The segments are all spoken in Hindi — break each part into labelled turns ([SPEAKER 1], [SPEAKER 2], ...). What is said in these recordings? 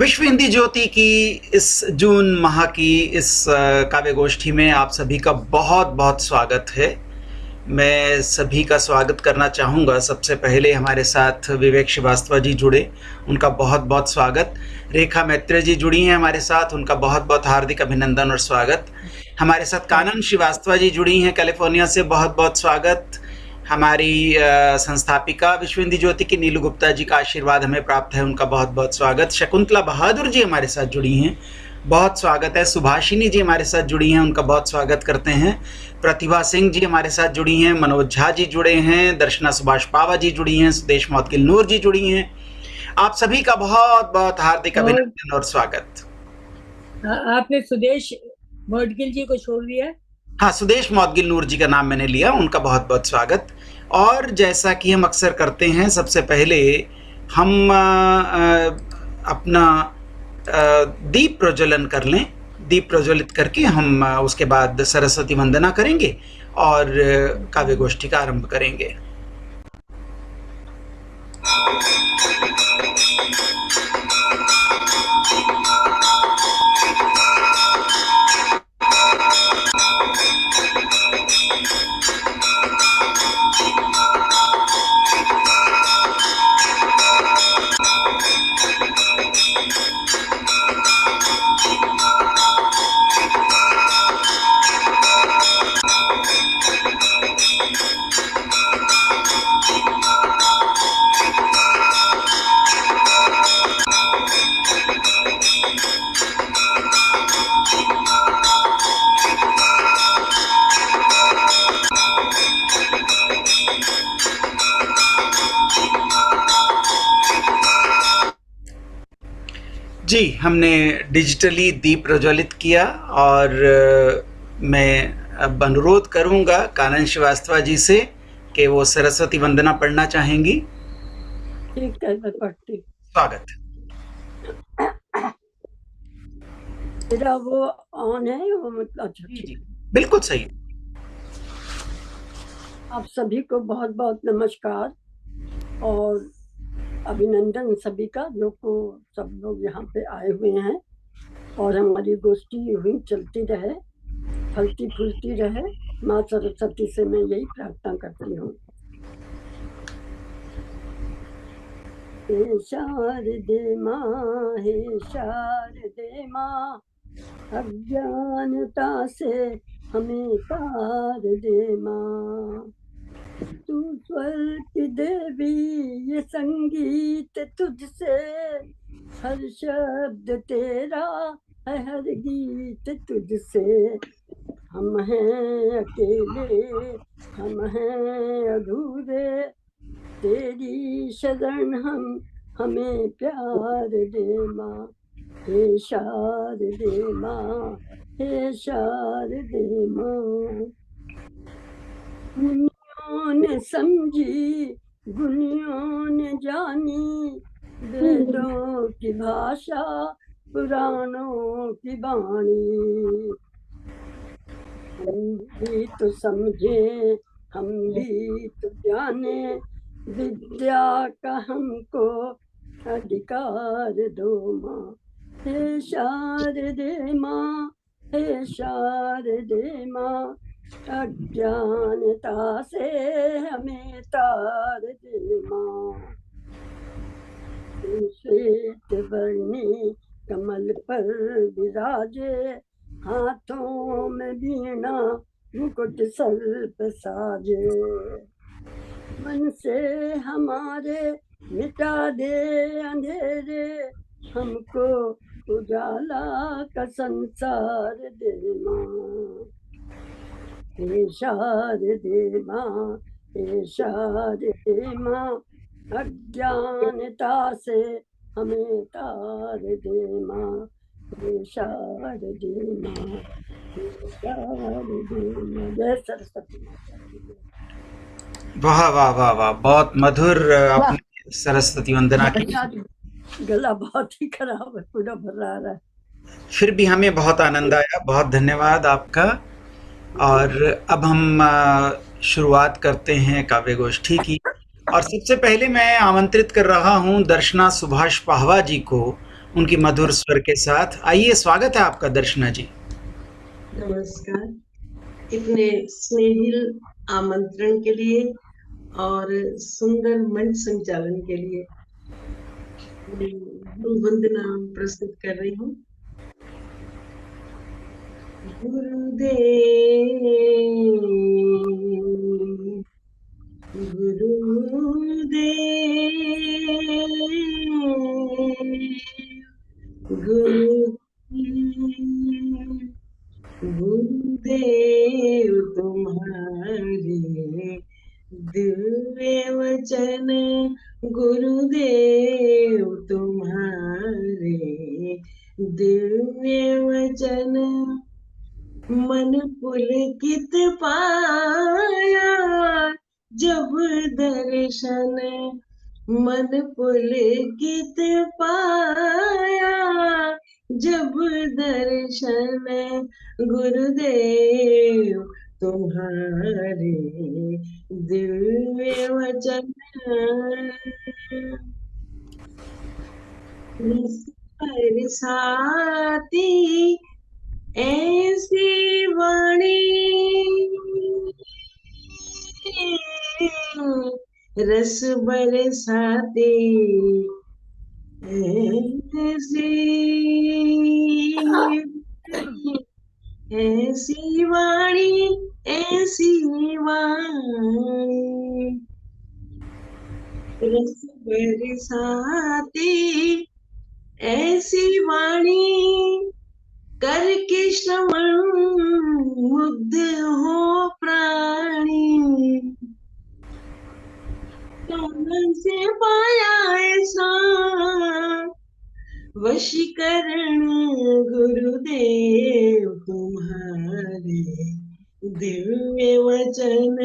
[SPEAKER 1] विश्व हिंदी ज्योति की इस जून माह की इस काव्य गोष्ठी में आप सभी का बहुत बहुत स्वागत है। मैं सभी का स्वागत करना चाहूँगा। सबसे पहले हमारे साथ विवेक श्रीवास्तव जी जुड़े, उनका बहुत बहुत स्वागत। रेखा मैत्रेय जी जुड़ी हैं हमारे साथ, उनका बहुत बहुत हार्दिक अभिनंदन और स्वागत। हमारे साथ कानन श्रीवास्तव जी जुड़ी हैं कैलिफोर्निया से, बहुत बहुत स्वागत। हमारी संस्थापिका विश्व हिंदी ज्योति की नीलू गुप्ता जी का आशीर्वाद हमें प्राप्त है, उनका बहुत बहुत स्वागत। शकुंतला बहादुर जी हमारे साथ जुड़ी हैं, बहुत स्वागत है। सुभाषिनी जी हमारे साथ जुड़ी हैं, उनका बहुत स्वागत करते हैं। प्रतिभा सिंह जी हमारे साथ जुड़ी हैं, मनोज झा जी जुड़े हैं, दर्शना सुभाष पावा जी जुड़ी हैं, सुदेश मोदगिल नूर जी जुड़ी हैं। आप सभी का बहुत बहुत हार्दिक अभिनंदन और स्वागत।
[SPEAKER 2] आपने सुदेश मोदगिल जी को छोड़ दिया?
[SPEAKER 1] हाँ, सुदेश मोदगिल नूर जी का नाम मैंने लिया, उनका बहुत बहुत स्वागत। और जैसा कि हम अक्सर करते हैं, सबसे पहले हम अपना दीप प्रज्वलन कर लें। दीप प्रज्वलित करके हम उसके बाद सरस्वती वंदना करेंगे और काव्य गोष्ठी का आरंभ करेंगे। जी, हमने डिजिटली दीप प्रज्वलित किया और मैं अब अनुरोध करूंगा कानन श्रीवास्तव जी से कि वो सरस्वती वंदना पढ़ना चाहेंगी।
[SPEAKER 2] ठीक है, मैं पढ़ती।
[SPEAKER 1] स्वागत।
[SPEAKER 2] मेरा वो ऑन है, वो मतलब अच्छा?
[SPEAKER 1] जी, बिल्कुल सही।
[SPEAKER 2] आप सभी को बहुत बहुत नमस्कार और अभिनंदन सभी का, जो को सब लोग यहाँ पे आए हुए हैं और हमारी गोष्ठी हुई चलती रहे, फलती फूलती रहे। माँ सरस्वती से मैं यही प्रार्थना करती हूँ। हे शारदे माँ, हे शारदे माँ, अज्ञानता से हमें तार दे माँ। तू स्वर की देवी, ये संगीत तुझसे, हर शब्द तेरा है, हर गीत तुझसे। हम हैं अकेले, हम हैं अधूरे, तेरी शरण हमें प्यार दे माँ। हे शारदे माँ, हे शारदे माँ। गुनियों ने समझी, गुनियों ने जानी, वेदों की भाषा, पुराणों की वाणी। हम भी तो समझे, हम भी तो जाने, विद्या का हमको अधिकार दो माँ। हे शारदे माँ, हे शारदे माँ, अज्ञानता से हमें तार दे माँ। श्वेत वर्णी कमल पर विराजे, हाथों में वीणा मुकुट सर पे साजे। मन से हमारे मिटा दे अंधेरे, हमको उजाला का संसार दे माँ। हे शारदे माँ, हे शारदे माँ, अज्ञानता से हमें तार दे माँ। हे शारदे माँ, हे शारदे माँ। जय सरस्वती माता की।
[SPEAKER 1] वाह वाह वाह वाह, बहुत मधुर आपने सरस्वती वंदना की।
[SPEAKER 2] गला बहुत ही खराब है, पूरा भरा रहा है।
[SPEAKER 1] फिर भी हमें बहुत आनंद आया, बहुत धन्यवाद आपका। और अब हम शुरुआत करते हैं काव्य गोष्ठी की। और सबसे पहले मैं आमंत्रित कर रहा हूं दर्शना सुभाष पाहवा जी को उनकी मधुर स्वर के साथ। आइए, स्वागत है आपका दर्शना जी।
[SPEAKER 3] नमस्कार। इतने स्नेहिल आमंत्रण के लिए और सुंदर मंच संचालन के लिए मैं गुरु वंदना प्रस्तुत कर रही हूँ। गुरुदेव गुरुदेव गुरुदेव तुम्हारे दिव्य वचन, गुरुदेव तुम्हारे दिव्य वचन, मन पुलकित पाया जब दर्शन, मन पुलकित पाया जब दर्शन, गुरुदेव तुम्हारे दिव्य वचन, बरसाती ऐसी वाणी, रस बरसाती ऐसी वाणी, ऐसी वाणी, रस बरसाती ऐसी वाणी, करके श्रवण मुग्ध हो प्राणी, कहाँ से पाया ऐसा वशीकरण, गुरुदेव तुम्हारे दिव्य वचन,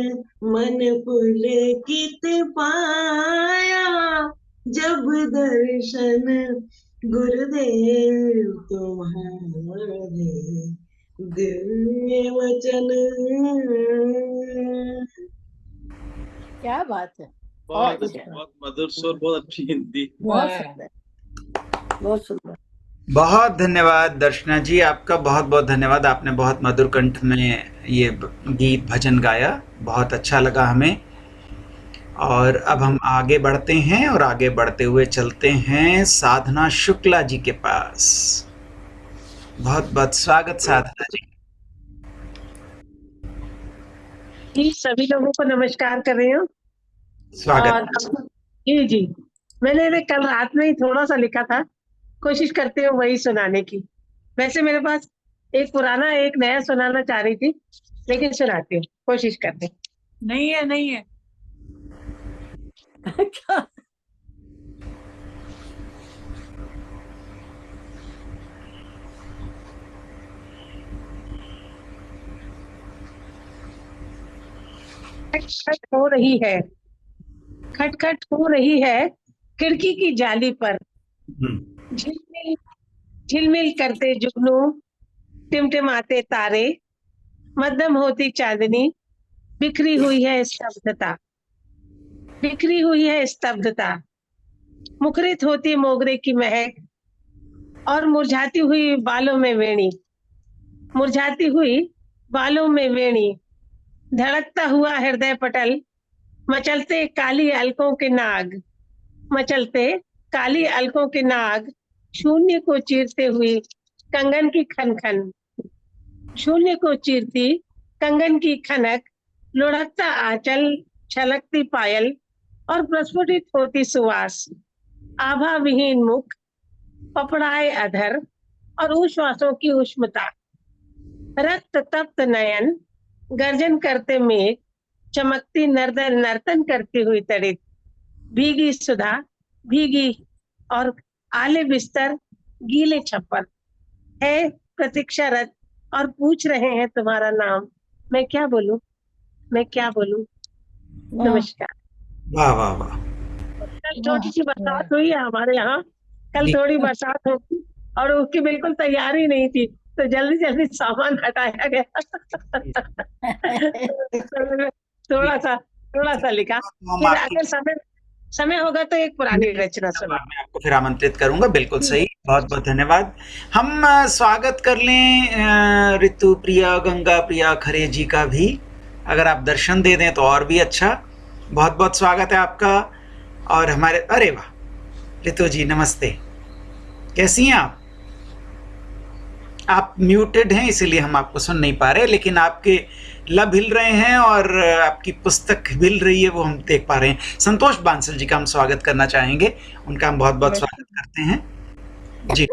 [SPEAKER 3] मन पुलकित पाया जब दर्शन, गुरुदेव तुम्हारे दिव्य वचन।
[SPEAKER 2] क्या बात है,
[SPEAKER 4] बहुत मधुर स्वर, बहुत अच्छी हिंदी।
[SPEAKER 2] बहुत सुंदर, बहुत सुंदर।
[SPEAKER 1] बहुत धन्यवाद दर्शना जी, आपका बहुत बहुत धन्यवाद। आपने बहुत मधुर कंठ में ये गीत भजन गाया, बहुत अच्छा लगा हमें। और अब हम आगे बढ़ते हैं और आगे बढ़ते हुए चलते हैं साधना शुक्ला जी के पास। बहुत बहुत स्वागत साधना जी।
[SPEAKER 5] सभी लोगों को नमस्कार कर रही हूँ।
[SPEAKER 1] स्वागत।
[SPEAKER 5] जी जी, मैंने कल रात में ही थोड़ा सा लिखा था, कोशिश करती हूँ वही सुनाने की। वैसे मेरे पास एक पुराना एक नया सुनाना चाह रही थी, लेकिन सुनाती हूँ, कोशिश करते। नहीं है खटखट हो रही है, खटखट हो रही है खिड़की की जाली पर, झिलमिल झिलमिल करते जुगनू, टिमटिमाते तारे, मध्यम होती चांदनी, बिखरी हुई है स्तब्धता, बिखरी हुई है स्तब्धता, मुखरित होती मोगरे की महक, और मुरझाती हुई बालों में वेणी, मुरझाती हुई बालों में वेणी, धड़कता हुआ हृदय पटल, मचलते काली अलकों के नाग, मचलते काली अलकों के नाग, शून्य को चीरते हुई कंगन की खनखन, शून्य को चीरती कंगन की खनक, लुढ़कता आंचल, छलकती पायल, और प्रस्फुटित होती सुवास, आभा विहीन मुख, पपड़ाए अधर, और उश्वासों की उष्मता, रक्त तप्त नयन, गर्जन करते मेघ, चमकती नर्तन करती हुई तड़ित, भीगी सुधा, भीगी और आले बिस्तर, गीले छप्पर, है प्रतीक्षारत, और पूछ रहे हैं तुम्हारा नाम। मैं क्या बोलूं, मैं क्या बोलूं। नमस्कार।
[SPEAKER 1] वाह वाह वाह।
[SPEAKER 5] कल छोटी सी बरसात हुई है हमारे यहाँ, कल थोड़ी बरसात होगी और उसकी बिल्कुल तैयारी नहीं थी, तो जल्दी जल्दी सामान हटाया गया। थोड़ा सा लिखा, फिर अगर समय होगा तो एक पुरानी रचना सुना।
[SPEAKER 1] मैं आपको फिर आमंत्रित करूंगा, बिल्कुल सही। बहुत बहुत धन्यवाद। हम स्वागत कर लें ऋतु प्रिया, गंगा प्रिया खरे जी का भी। अगर आप दर्शन दे दें तो और भी अच्छा। बहुत बहुत स्वागत है आपका। और हमारे, अरे वाह, ऋतु जी नमस्ते, कैसी हैं आप? आप म्यूटेड हैं इसीलिए हम आपको सुन नहीं पा रहे, लेकिन आपके लब हिल रहे हैं और आपकी पुस्तक हिल रही है, वो हम देख पा रहे हैं। संतोष बांसल जी का हम स्वागत करना चाहेंगे, उनका हम बहुत बहुत स्वागत करते हैं जी।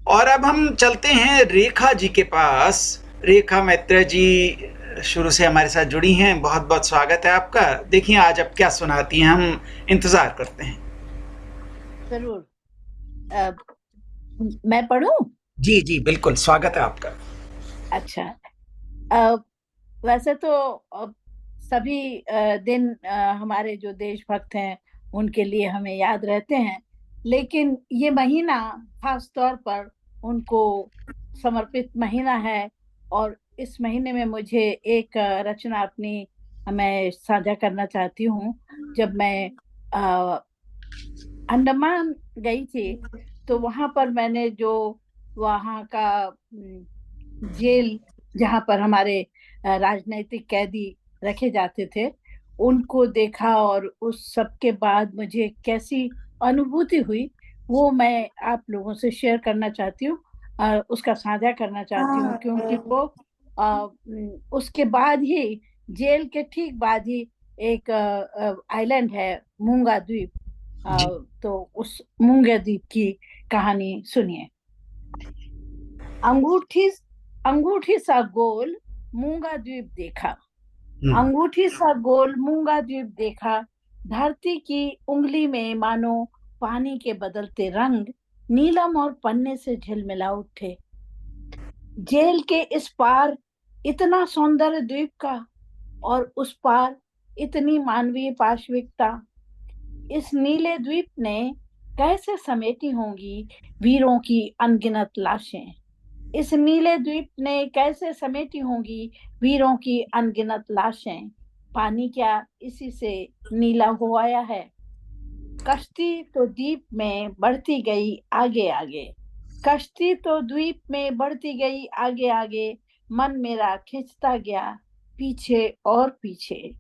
[SPEAKER 1] और अब हम चलते हैं रेखा जी के पास। रेखा मैत्रेय जी शुरू से हमारे साथ जुड़ी हैं, बहुत बहुत स्वागत है आपका। देखिए आज आप क्या सुनाती हैं, हम इंतजार करते हैं।
[SPEAKER 6] जरूर। मैं पढ़ूं?
[SPEAKER 1] जी जी बिल्कुल, स्वागत है आपका।
[SPEAKER 6] अच्छा, वैसे तो सभी दिन हमारे जो देशभक्त हैं उनके लिए हमें याद रहते हैं, लेकिन ये महीना खास तौर पर उनको समर्पित महीना है। और इस महीने में मुझे एक रचना अपनी मैं साझा करना चाहती हूँ। जब मैं अंडमान गई थी तो वहां पर मैंने जो वहां का जेल जहां पर हमारे राजनीतिक कैदी रखे जाते थे उनको देखा, और उस सब के बाद मुझे कैसी अनुभूति हुई वो मैं आप लोगों से शेयर करना चाहती हूँ, उसका साझा करना चाहती हूँ। क्योंकि वो उसके बाद ही, जेल के ठीक बाद ही एक आइलैंड है मूंगा द्वीप, तो उस मूंगा द्वीप की कहानी सुनिए। अंगूठी सा गोल मूंगा द्वीप देखा, अंगूठी सा गोल मूंगा द्वीप देखा, धरती की उंगली में मानो पानी के बदलते रंग नीलम और पन्ने से झिलमिला उठे। जेल के इस पार इतना सौंदर्य द्वीप का, और उस पार इतनी मानवीय पाशविकता। इस नीले द्वीप ने कैसे समेटी होंगी वीरों की अनगिनत लाशें। इस नीले द्वीप ने कैसे समेटी होंगी वीरों की अनगिनत लाशें। पानी क्या इसी से नीला हो आया है। कश्ती तो द्वीप में बढ़ती गई आगे आगे, कश्ती तो द्वीप में बढ़ती गई आगे आगे, मन मेरा खिंचता गया पीछे और पीछे।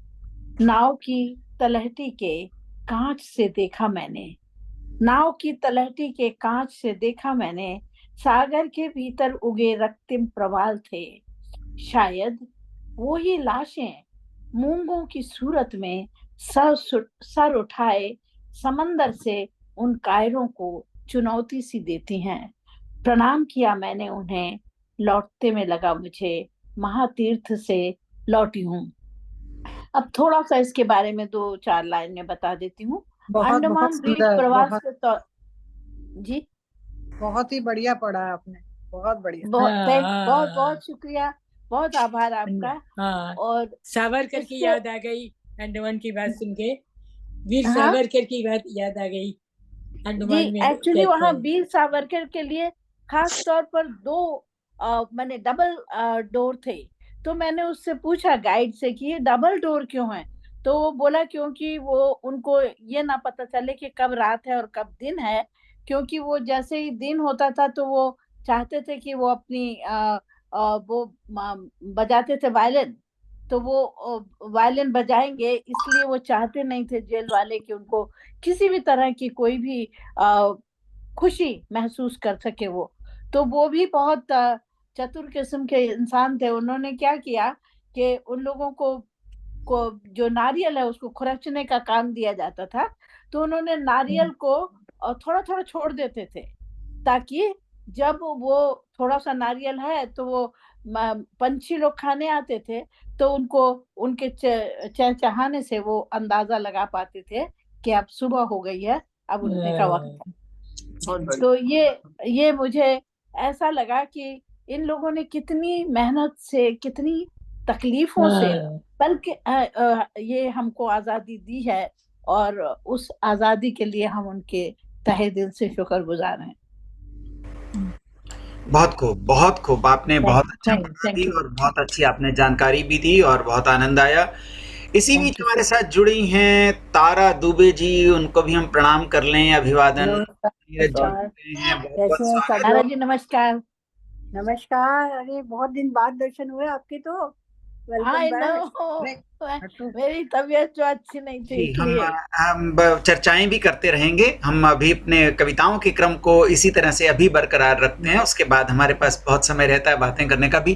[SPEAKER 6] नाव की तलहटी के कांच से देखा मैंने, नाव की तलहटी के कांच से देखा मैंने, सागर के भीतर उगे रक्तिम प्रवाल थे। शायद वो ही लाशें मूंगों की सूरत में सर उठाए समंदर से उन कायरों को चुनौती सी देती हैं। प्रणाम किया मैंने उन्हें, लौटते में लगा मुझे महातीर्थ से लौटी हूँ। अब थोड़ा सा इसके बारे में 2-4 लाइन में बता देती हूँ। अंडमान द्वीप प्रवास के तौर, जी
[SPEAKER 7] बहुत ही बढ़िया पढ़ा आपने, बहुत बढ़िया।
[SPEAKER 6] बहुत बहुत शुक्रिया, बहुत आभार आपका।
[SPEAKER 8] हाँ,
[SPEAKER 6] और
[SPEAKER 8] सावरकर की याद आ गई अंडमान की बात सुन के, वीर सावरकर की बात याद आ गई अंडमान में।
[SPEAKER 6] एक्चुअली वहाँ वीर सावरकर के लिए खास तौर पर 2 मैंने डबल डोर थे, तो मैंने उससे पूछा गाइड से कि ये डबल डोर क्यों है, तो वो बोला क्योंकि वो उनको ये ना पता चले कि कब रात है और कब दिन है, क्योंकि वो जैसे ही दिन होता था तो वो चाहते थे कि वो अपनी वो बजाते थे वायलिन, तो वो वायलिन बजाएंगे, इसलिए वो चाहते नहीं थे जेल वाले कि उनको किसी भी तरह की कोई भी खुशी महसूस कर सके वो। तो वो भी बहुत चतुर किस्म के इंसान थे। उन्होंने क्या किया कि उन लोगों को जो नारियल है उसको खुरचने का काम दिया जाता था, तो उन्होंने नारियल को थोड़ा थोड़ा छोड़ देते थे, ताकि जब वो थोड़ा सा नारियल है तो वो पंछी लोग खाने आते थे, तो उनको उनके चहचहाने से वो अंदाजा लगा पाते थे कि अब सुबह हो गई है, अब उठने का वक्त है। तो ये मुझे ऐसा लगा कि इन लोगों ने कितनी मेहनत से, कितनी तकलीफों से, बल्कि ये हमको आजादी दी है, और उस आजादी के लिए हम उनके तहे दिल से शुक्रगुजार हैं।
[SPEAKER 1] बहुत खूब आपने बहुत अच्छा दी और बहुत अच्छी आपने जानकारी भी दी और बहुत आनंद आया। इसी बीच हमारे साथ जुड़ी हैं तारा दुबे जी, उनको भी हम प्रणाम कर लें, अभिवादन। नीरज जी
[SPEAKER 6] नमस्कार।
[SPEAKER 1] जुड़ गए हैं, बहुत बहुत
[SPEAKER 6] कैसे हैं
[SPEAKER 1] स्वागत।
[SPEAKER 6] सदारा जी? नमस्कार।
[SPEAKER 7] नमस्कार। अरे बहुत दिन बाद दर्शन हुए आपके तो। वेलकम
[SPEAKER 6] आई
[SPEAKER 7] बैक।
[SPEAKER 6] नो, मेरी तबीयत जो अच्छी नहीं थी
[SPEAKER 1] जी
[SPEAKER 6] इसलिए।
[SPEAKER 1] हम चर्चाएं भी करते रहेंगे। हम अभी अपने कविताओं के क्रम को इसी तरह से अभी बरकरार रखते हैं, उसके बाद हमारे पास बहुत समय रहता है बातें करने का भी।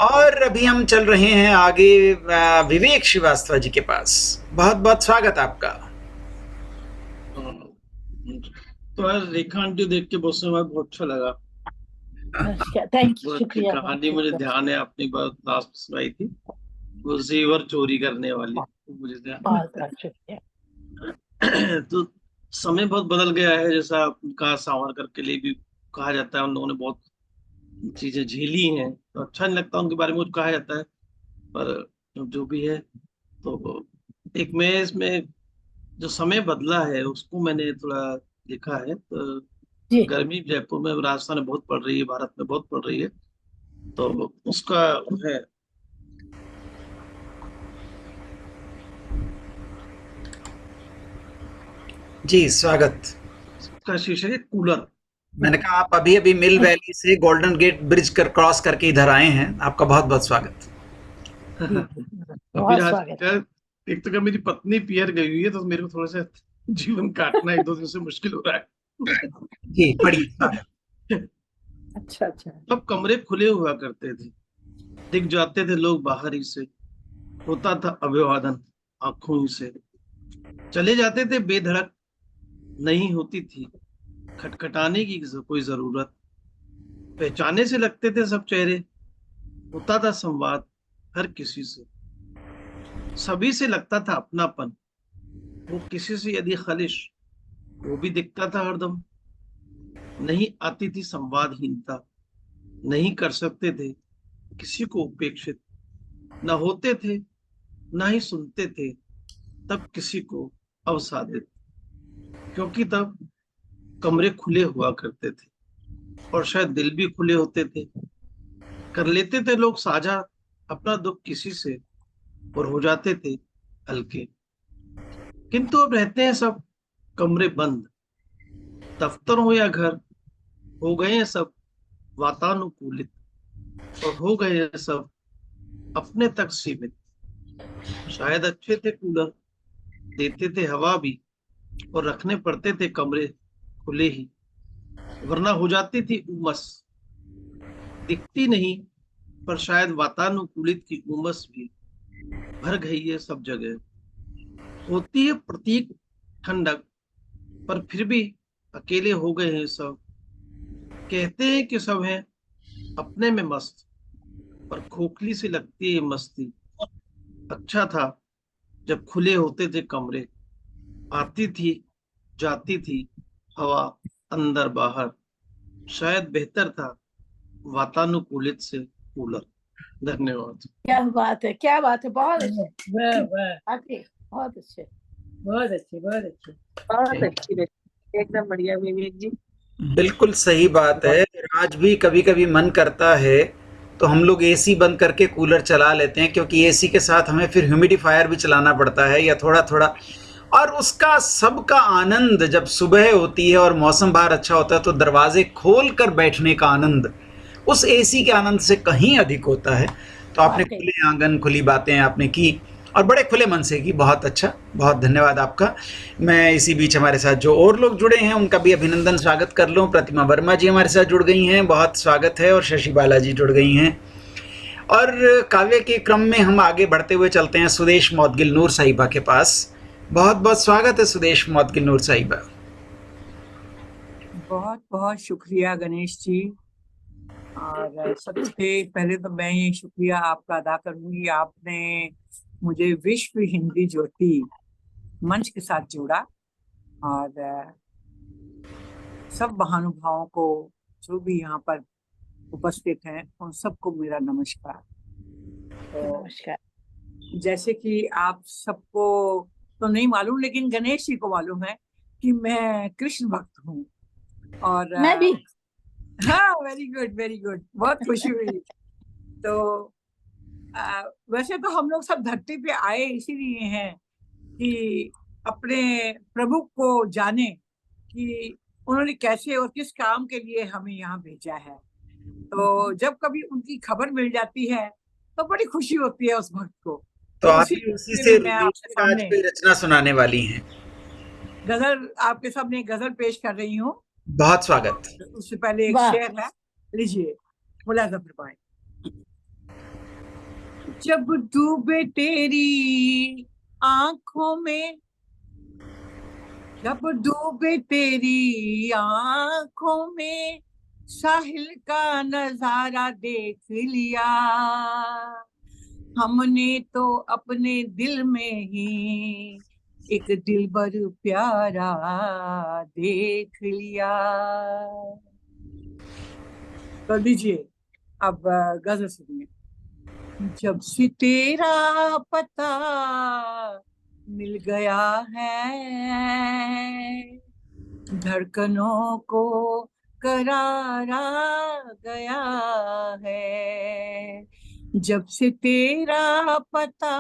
[SPEAKER 1] और अभी हम चल रहे हैं आगे विवेक श्रीवास्तव जी के पास। बहुत बहुत स्वागत आपका।
[SPEAKER 4] तो यार रेखा आंटी देख के बहुत समय बहुत अच्छा लगा।
[SPEAKER 6] नमस्कार, थैंक यू,
[SPEAKER 4] वो
[SPEAKER 6] शुक्रिया, बहुत
[SPEAKER 4] कहानी मुझे
[SPEAKER 6] शुक्रिया।
[SPEAKER 4] ध्यान है, आपने बात लास्ट सुनाई थी, वो जेवर चोरी करने वाली, वो मुझे ध्यान
[SPEAKER 6] बहुत बहुत शुक्रिया।
[SPEAKER 4] है। तो समय बहुत बदल गया है, जैसा कहा सावरकर के लिए भी कहा जाता है, उन लोगों ने बहुत चीजें झेली हैं, तो अच्छा नहीं लगता उनके बारे में कुछ कहा जाता है, पर जो भी है। तो एक मैं इसमें जो समय बदला है उसको मैंने थोड़ा देखा है। तो
[SPEAKER 6] जी
[SPEAKER 4] गर्मी जयपुर में, राजस्थान में बहुत पड़ रही है, भारत में बहुत पड़ रही है, तो उसका है
[SPEAKER 1] जी स्वागत।
[SPEAKER 4] उसका शीर्षक है कूलर।
[SPEAKER 1] मैंने कहा आप अभी अभी मिल वैली से गोल्डन गेट ब्रिज कर क्रॉस करके इधर आए हैं, आपका बहुत बहुत स्वागत।
[SPEAKER 6] जी
[SPEAKER 4] अभी
[SPEAKER 6] बहुत
[SPEAKER 4] आज
[SPEAKER 6] स्वागत।
[SPEAKER 4] क्या, एक तो क्या मेरी पत्नी पियर गई हुई है, तो मेरे को थोड़ा सा जीवन काटना एक दो दिन से मुश्किल हो रहा है।
[SPEAKER 1] जी पढ़िए स्वागत।
[SPEAKER 7] अच्छा अच्छा।
[SPEAKER 4] सब कमरे खुले हुआ करते थे, दिख जाते थे लोग बाहर ही से, होता था अभिवादन आंखों ही से, चले जाते थे बेधड़क, नहीं होती थी खटखटाने की कोई जरूरत, पहचाने से लगते थे सब चेहरे, होता था संवाद हर किसी से, सभी से लगता था अपनापन, वो किसी से यदि खलिश वो भी दिखता था हरदम, नहीं आती थी संवादहीनता, नहीं कर सकते थे किसी को उपेक्षित, न होते थे न ही सुनते थे तब किसी को अवसादित, क्योंकि तब कमरे खुले हुआ करते थे और शायद दिल भी खुले होते थे, कर लेते थे लोग साझा अपना दुख किसी से और हो जाते थे हल्के। किंतु अब रहते हैं सब कमरे बंद, दफ्तर हो या घर, हो गए हैं सब वातानुकूलित और हो गए हैं सब अपने तक सीमित। शायद अच्छे थे कूलर, देते थे हवा भी, और रखने पड़ते थे कमरे खुले ही, वरना हो जाती थी उमस, दिखती नहीं पर शायद वातानुकूलित की उमस भी भर गई है सब जगह, होती है प्रतीक ठंडक, पर फिर भी अकेले हो गए हैं सब, कहते हैं कि सब हैं अपने में मस्त, पर खोखली सी लगती है ये मस्ती। अच्छा था जब खुले होते थे कमरे, आती थी जाती थी हवा अंदर बाहर, शायद बेहतर था वातानुकूलित से कूलर। धन्यवाद।
[SPEAKER 6] क्या बात है, क्या बात है, बहुत अच्छे,
[SPEAKER 8] वाह वाह,
[SPEAKER 6] आके बहुत अच्छे।
[SPEAKER 8] बहुत अच्छे, बहुत अच्छे।
[SPEAKER 3] बहुत अच्छी रही, एकदम बढ़िया विवेक जी।
[SPEAKER 1] बिल्कुल सही बात है। आज भी कभी कभी मन करता है तो हम लोग एसी बंद करके कूलर चला लेते हैं, क्योंकि एसी के साथ हमें फिर ह्यूमिडिफायर भी चलाना पड़ता है या थोड़ा थोड़ा, और उसका सबका आनंद जब सुबह होती है और मौसम बाहर अच्छा होता है तो दरवाजे खोल कर बैठने का आनंद उस एसी के आनंद से कहीं अधिक होता है। तो आपने
[SPEAKER 6] वाकई।
[SPEAKER 1] खुले आंगन खुली बातें आपने की और बड़े खुले मन से की, बहुत अच्छा, बहुत धन्यवाद आपका। मैं इसी बीच हमारे साथ जो और लोग जुड़े हैं उनका भी अभिनंदन स्वागत कर लूँ। प्रतिमा वर्मा जी हमारे साथ जुड़ गई हैं, बहुत स्वागत है, और शशि बाला जी जुड़ गई हैं। और काव्य के क्रम में हम आगे बढ़ते हुए चलते हैं सुदेश मौदगिल नूर साहिबा के पास। बहुत बहुत स्वागत है सुदेश मौदगिल नूर साहिबा।
[SPEAKER 9] बहुत बहुत शुक्रिया गणेश जी। और सबसे पहले तो मैं ये शुक्रिया आपका अदा करूंगी, आपने मुझे विश्व हिंदी ज्योति मंच के साथ जोड़ा, और सब महानुभावों को जो भी यहाँ पर उपस्थित हैं उन सबको मेरा नमस्कार। तो
[SPEAKER 6] नमस्कार।
[SPEAKER 9] जैसे कि आप सबको तो नहीं मालूम, लेकिन गणेश जी को मालूम है कि मैं कृष्ण भक्त हूँ। और
[SPEAKER 6] मैं भी।
[SPEAKER 9] हाँ, वेरी गुड वेरी गुड, बहुत खुशी हुई। तो वैसे तो हम लोग सब धरती पे आए इसीलिए हैं कि अपने प्रभु को जाने कि उन्होंने कैसे और किस काम के लिए हमें यहाँ भेजा है। तो जब कभी उनकी खबर मिल जाती है तो बड़ी खुशी होती है उस भक्त को।
[SPEAKER 1] तो आप
[SPEAKER 9] उसी
[SPEAKER 1] भी उसी
[SPEAKER 9] सिलसिले
[SPEAKER 1] से
[SPEAKER 9] में मैं आपके
[SPEAKER 1] रिलेटेड आज
[SPEAKER 9] सामने
[SPEAKER 1] कोई रचना सुनाने वाली हैं।
[SPEAKER 9] गजल, आपके सामने एक गजल पेश कर रही हूँ।
[SPEAKER 1] बहुत स्वागत।
[SPEAKER 9] उससे पहले एक
[SPEAKER 6] वाह।
[SPEAKER 9] शेर है, लीजिए, मुलाजा फरमाएं। जब डूबे तेरी आंखों में, जब डूबे तेरी आंखों में, साहिल का नजारा देख लिया, हमने तो अपने दिल में ही एक दिलबर प्यारा देख लिया। तो लीजिए अब गजल सुनिए। जब से तेरा पता मिल गया है, धड़कनों को करारा गया है। जब से तेरा पता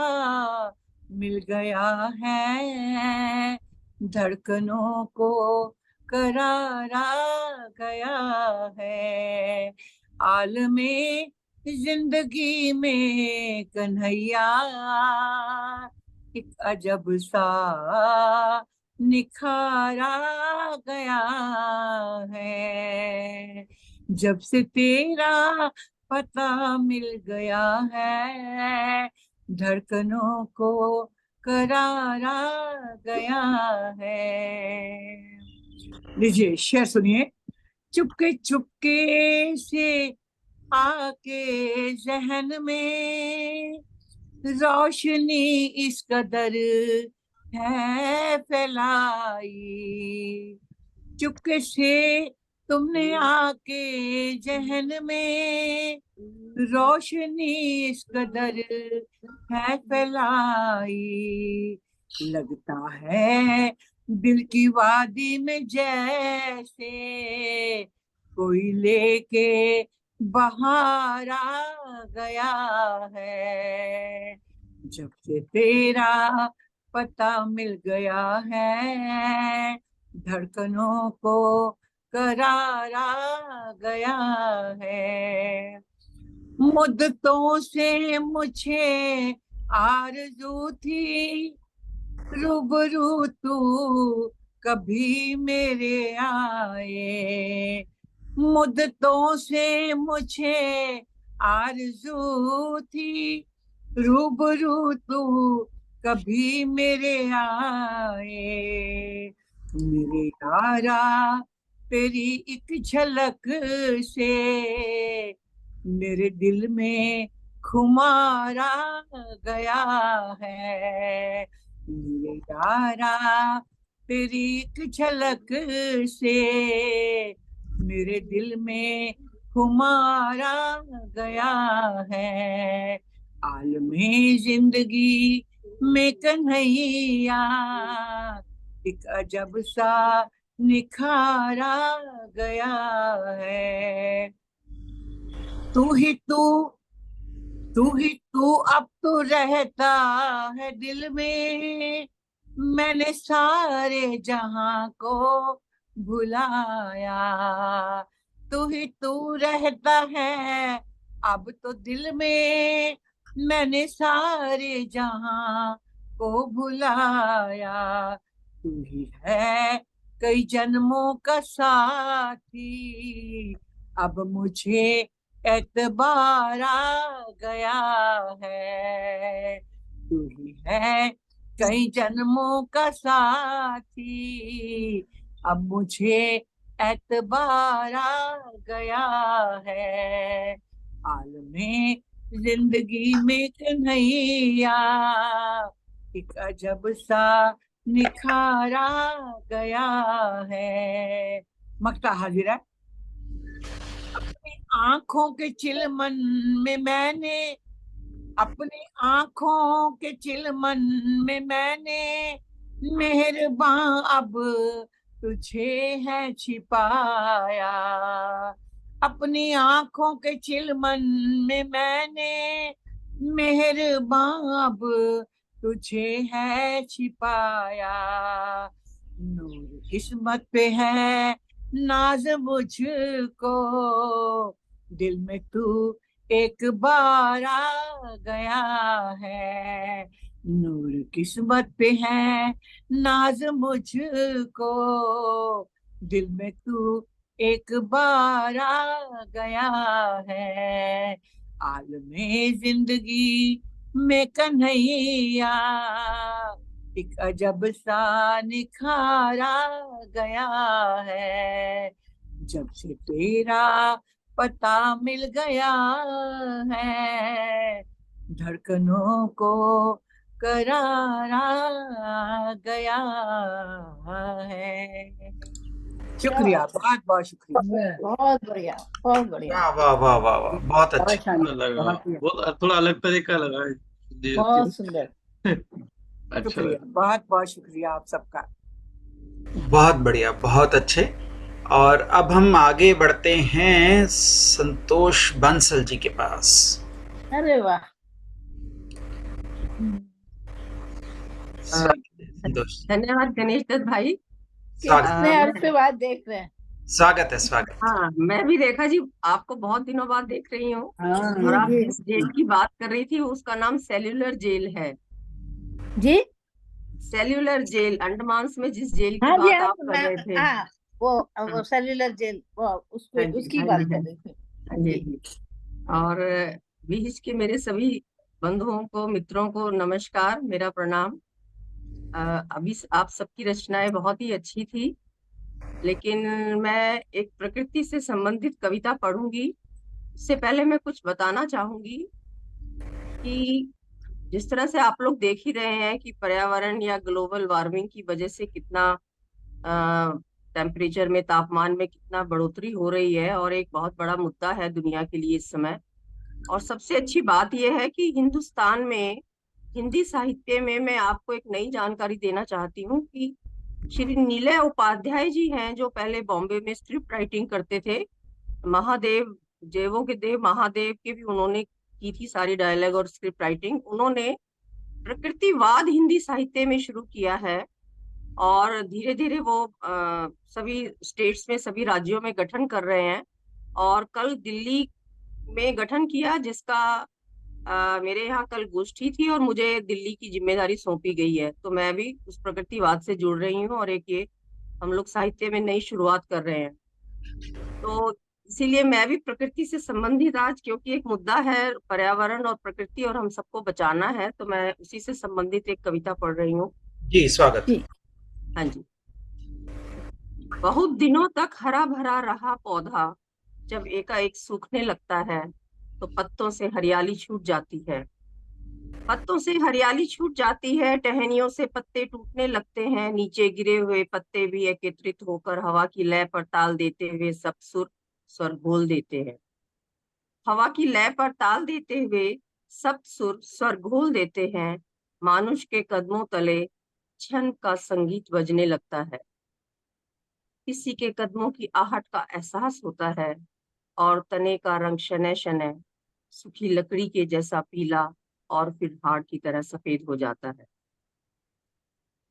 [SPEAKER 9] मिल गया है, धड़कनों को करारा गया है। आलमे जिंदगी में कन्हैया एक अजब सा निखारा गया है। जब से तेरा पता मिल गया है, धड़कनों को करारा गया है। लीजिए शेर सुनिए। चुपके चुपके से आके जहन में रोशनी इस कदर है फैलाई, चुपके से तुमने आके जहन में रोशनी इस कदर है फैलाई। लगता है दिल की वादी में जैसे कोई लेके बाहर आ गया है। जब से तेरा पता मिल गया है, धड़कनों को करारा गया है। मुद्दतों से मुझे आरज़ू थी, रूबरू तू कभी मेरे आए। मुद्दतों से मुझे आरज़ू थी, रूबरू तू कभी मेरे आए। मेरे यारा तेरी एक झलक से मेरे दिल में खुमारा गया है। मेरे यारा तेरी एक झलक से मेरे दिल में खुमारा गया है। आलमे जिंदगी में कन्हैया एक अजब सा निखारा गया है। तू ही तू अब तो रहता है दिल में, मैंने सारे जहां को भुलाया। तू रहता है अब तो दिल में, मैंने सारे जहां को भुलाया। तू ही है कई जन्मों का साथी, अब मुझे एतबार आ गया है। तू ही है कई जन्मों का साथी, अब मुझे एतबार आ गया है। आलमे जिंदगी में कन्हैया एक अजब सा निखारा गया है। मक्ता हाजिर है। अपनी आंखों के चिलमन में मैंने, अपनी आंखों के चिलमन में मैंने मेहरबान अब तुझे है छिपाया। अपनी आंखों के चिलमन में मैंने मेहरबान अब तुझे है छिपाया। नूर किस्मत पे है नाज मुझको, दिल में तू एक बार आ गया है, नूर किस्मत पे है नाज मुझको, दिल में तू एक बार आ गया है, आलमे जिंदगी में कन्हैया एक अजब सा निखारा गया है, जब से तेरा पता मिल गया है, धड़कनों को करारा गया है। शुक्रिया, बहुत बहुत शुक्रिया।
[SPEAKER 6] बहुत बढ़िया, बहुत बढ़िया,
[SPEAKER 1] वाह वाह वाह वाह वाह, बहुत अच्छे।
[SPEAKER 2] शानदार,
[SPEAKER 4] लगा,
[SPEAKER 2] बहुत ही
[SPEAKER 4] बहुत थोड़ा अलग तरीका लगा है। जी,
[SPEAKER 6] बहुत सुंदर।
[SPEAKER 4] अच्छा
[SPEAKER 9] शुक्रिया,
[SPEAKER 4] लगा।
[SPEAKER 9] बहुत बहुत शुक्रिया आप सबका।
[SPEAKER 1] बहुत बढ़िया, बहुत अच्छे। और अब हम आगे बढ़ते हैं संतोष बंसल जी के पास।
[SPEAKER 6] अरे वाह,
[SPEAKER 1] स्वागत है संतोष जी।
[SPEAKER 3] धन्यवाद गणेश दत्त भाई।
[SPEAKER 1] स्वागत
[SPEAKER 6] कितने
[SPEAKER 3] मैं
[SPEAKER 6] अरसे बाद देख रहे हैं।
[SPEAKER 1] स्वागत है, स्वागत है।
[SPEAKER 3] हाँ, मैं भी देखा जी, आपको बहुत दिनों बाद देख रही हूँ।
[SPEAKER 2] हाँ
[SPEAKER 3] और आप
[SPEAKER 6] जी
[SPEAKER 3] जिस जेल की बात कर रही थी उसका नाम सेल्यूलर जेल है।
[SPEAKER 6] जी,
[SPEAKER 3] सेल्यूलर जेल, अंडमान में जिस जेल की
[SPEAKER 6] हाँ जी,
[SPEAKER 3] बात
[SPEAKER 6] हाँ
[SPEAKER 3] आप कर रहे थे।
[SPEAKER 6] हाँ, वो
[SPEAKER 3] हाँ
[SPEAKER 6] सेल्युलर जेल, वो
[SPEAKER 3] हाँ जी,
[SPEAKER 6] उसकी
[SPEAKER 3] हाँ
[SPEAKER 6] बात
[SPEAKER 3] जी,
[SPEAKER 6] कर
[SPEAKER 3] हाँ
[SPEAKER 6] रही थी।
[SPEAKER 3] हाँ जी,
[SPEAKER 6] जी,
[SPEAKER 3] जी। और बीच के मेरे सभी बंधुओं को, मित्रों को नमस्कार, मेरा प्रणाम। अभी आप सबकी रचनाएं बहुत ही अच्छी थी, लेकिन मैं एक प्रकृति से संबंधित कविता पढ़ूंगी। इससे पहले मैं कुछ बताना चाहूंगी कि जिस तरह से आप लोग देख ही रहे हैं कि पर्यावरण या ग्लोबल वार्मिंग की वजह से कितना टेम्परेचर में, तापमान में कितना बढ़ोतरी हो रही है, और एक बहुत बड़ा मुद्दा है दुनिया के लिए इस समय। और सबसे अच्छी बात यह है कि हिंदुस्तान में हिंदी साहित्य में मैं आपको एक नई जानकारी देना चाहती हूँ कि श्री नीलय उपाध्याय जी हैं, जो पहले बॉम्बे में स्क्रिप्ट राइटिंग करते थे। महादेव, देवों के देव महादेव के भी उन्होंने की थी सारी डायलॉग और स्क्रिप्ट राइटिंग। उन्होंने प्रकृतिवाद हिंदी साहित्य में शुरू किया है, और धीरे धीरे वो सभी स्टेट्स में, सभी राज्यों में गठन कर रहे हैं। और कल दिल्ली में गठन किया, जिसका मेरे यहाँ कल गोष्ठी थी और मुझे दिल्ली की जिम्मेदारी सौंपी गई है। तो मैं भी उस प्रकृतिवाद से जुड़ रही हूँ, और एक ये हम लोग साहित्य में नई शुरुआत कर रहे हैं। तो इसीलिए मैं भी प्रकृति से संबंधित आज, क्योंकि एक मुद्दा है पर्यावरण और प्रकृति और हम सबको बचाना है, तो मैं उसी से संबंधित एक कविता पढ़ रही हूँ।
[SPEAKER 1] जी, स्वागत।
[SPEAKER 6] जी,
[SPEAKER 3] हाँ जी। बहुत दिनों तक हरा भरा रहा पौधा, जब एकाएक सूखने लगता है तो पत्तों से हरियाली छूट जाती है। पत्तों से हरियाली छूट जाती है, टहनियों से पत्ते टूटने लगते हैं, नीचे गिरे हुए पत्ते भी एकत्रित होकर हवा की लय पर ताल देते हुए सब सुर स्वर घोल देते हैं। हवा की लय पर ताल देते हुए सब सुर स्वर घोल देते हैं। मानुष के कदमों तले छन का संगीत बजने लगता है। किसी के कदमों की आहट का एहसास होता है, और तने का रंग शनय शनय सूखी लकड़ी के जैसा पीला और फिर हाड़ की तरह सफेद हो जाता है।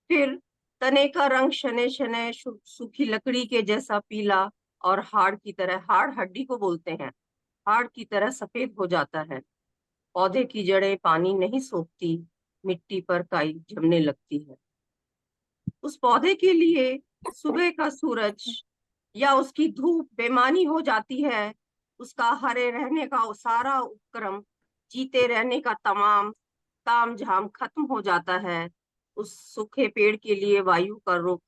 [SPEAKER 3] फिर तने का रंग शनय शनय सूखी लकड़ी के जैसा पीला और हाड़ की तरह, हाड़ हड्डी को बोलते हैं, हाड़ की तरह सफेद हो जाता है। पौधे की जड़ें पानी नहीं सोखती, मिट्टी पर काई जमने लगती है। उस पौधे के लिए सुबह का सूरज या उसकी धूप बेमानी हो जाती है। उसका हरे रहने का सारा उपक्रम, जीते रहने का तमाम ताम झाम खत्म हो जाता है। उस सूखे पेड़ के लिए वायु का रुख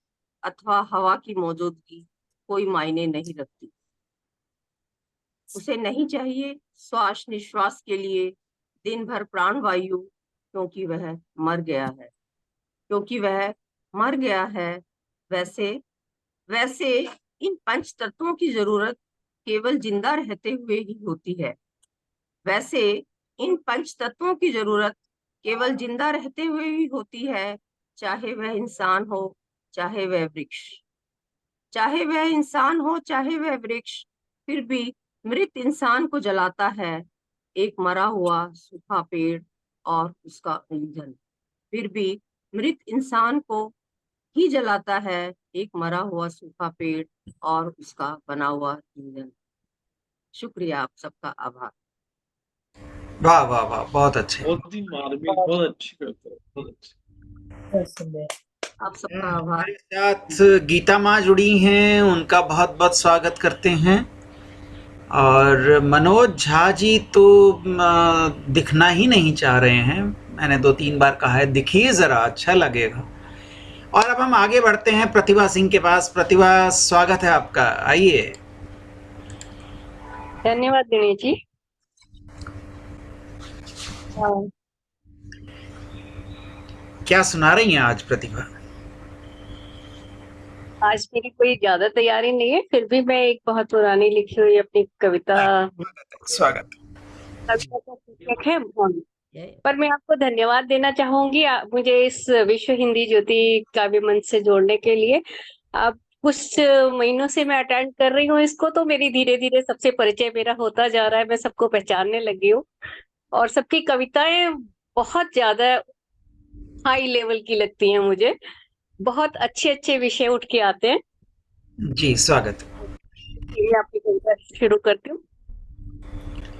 [SPEAKER 3] अथवा हवा की मौजूदगी कोई मायने नहीं रखती। उसे नहीं चाहिए श्वास निश्वास के लिए दिन भर प्राण वायु, क्योंकि वह मर गया है, क्योंकि वह मर गया है। वैसे वैसे इन पंच तत्वों की जरूरत केवल जिंदा रहते हुए ही होती है। वैसे इन पंच तत्वों की जरूरत केवल जिंदा रहते हुए ही होती है, चाहे वह इंसान हो चाहे वह वृक्ष, चाहे वह इंसान हो चाहे वह वृक्ष। फिर भी मृत इंसान को जलाता है एक मरा हुआ सूखा पेड़ और उसका ईंधन। फिर भी मृत इंसान को ही जलाता है एक मरा हुआ सूखा पेड़ और उसका बना हुआ ईंधन। शुक्रिया, आप सबका आभार।
[SPEAKER 1] वाह वाह वाह, बहुत अच्छे।
[SPEAKER 4] बहुत ही मार्मिक, बहुत अच्छी करते हैं, बहुत अच्छी।
[SPEAKER 8] बहुत सुंदर।
[SPEAKER 3] आप सबका आभार।
[SPEAKER 1] हमारे साथ गीता माँ जुड़ी हैं, उनका बहुत बहुत स्वागत करते हैं। और मनोज झा जी तो दिखना ही नहीं चाह रहे हैं, मैंने 2-3 बार कहा है दिखिए जरा, अच्छा लगेगा। और अब हम आगे बढ़ते हैं प्रतिभा सिंह के पास। प्रतिभा, स्वागत है आपका, आइए।
[SPEAKER 10] धन्यवाद दिनेश जी।
[SPEAKER 1] क्या सुना रही हैं आज प्रतिभा?
[SPEAKER 10] आज मेरी कोई ज्यादा तैयारी नहीं है, फिर भी मैं एक बहुत पुरानी लिखी हुई अपनी कविता
[SPEAKER 1] स्वागत।
[SPEAKER 10] कविता का शीर्षक है भ्रम। पर मैं आपको धन्यवाद देना चाहूंगी मुझे इस विश्व हिंदी ज्योति काव्य मंच से जोड़ने के लिए। अब कुछ महीनों से मैं अटेंड कर रही हूँ इसको, तो मेरी धीरे धीरे सबसे परिचय मेरा होता जा रहा है, मैं सबको पहचानने लगी हूँ और सबकी कविताएं बहुत ज्यादा हाई लेवल की लगती हैं मुझे। बहुत अच्छे अच्छे विषय उठ के आते हैं।
[SPEAKER 1] जी, स्वागत।
[SPEAKER 10] मैं आपकी कविता शुरू करती हूँ।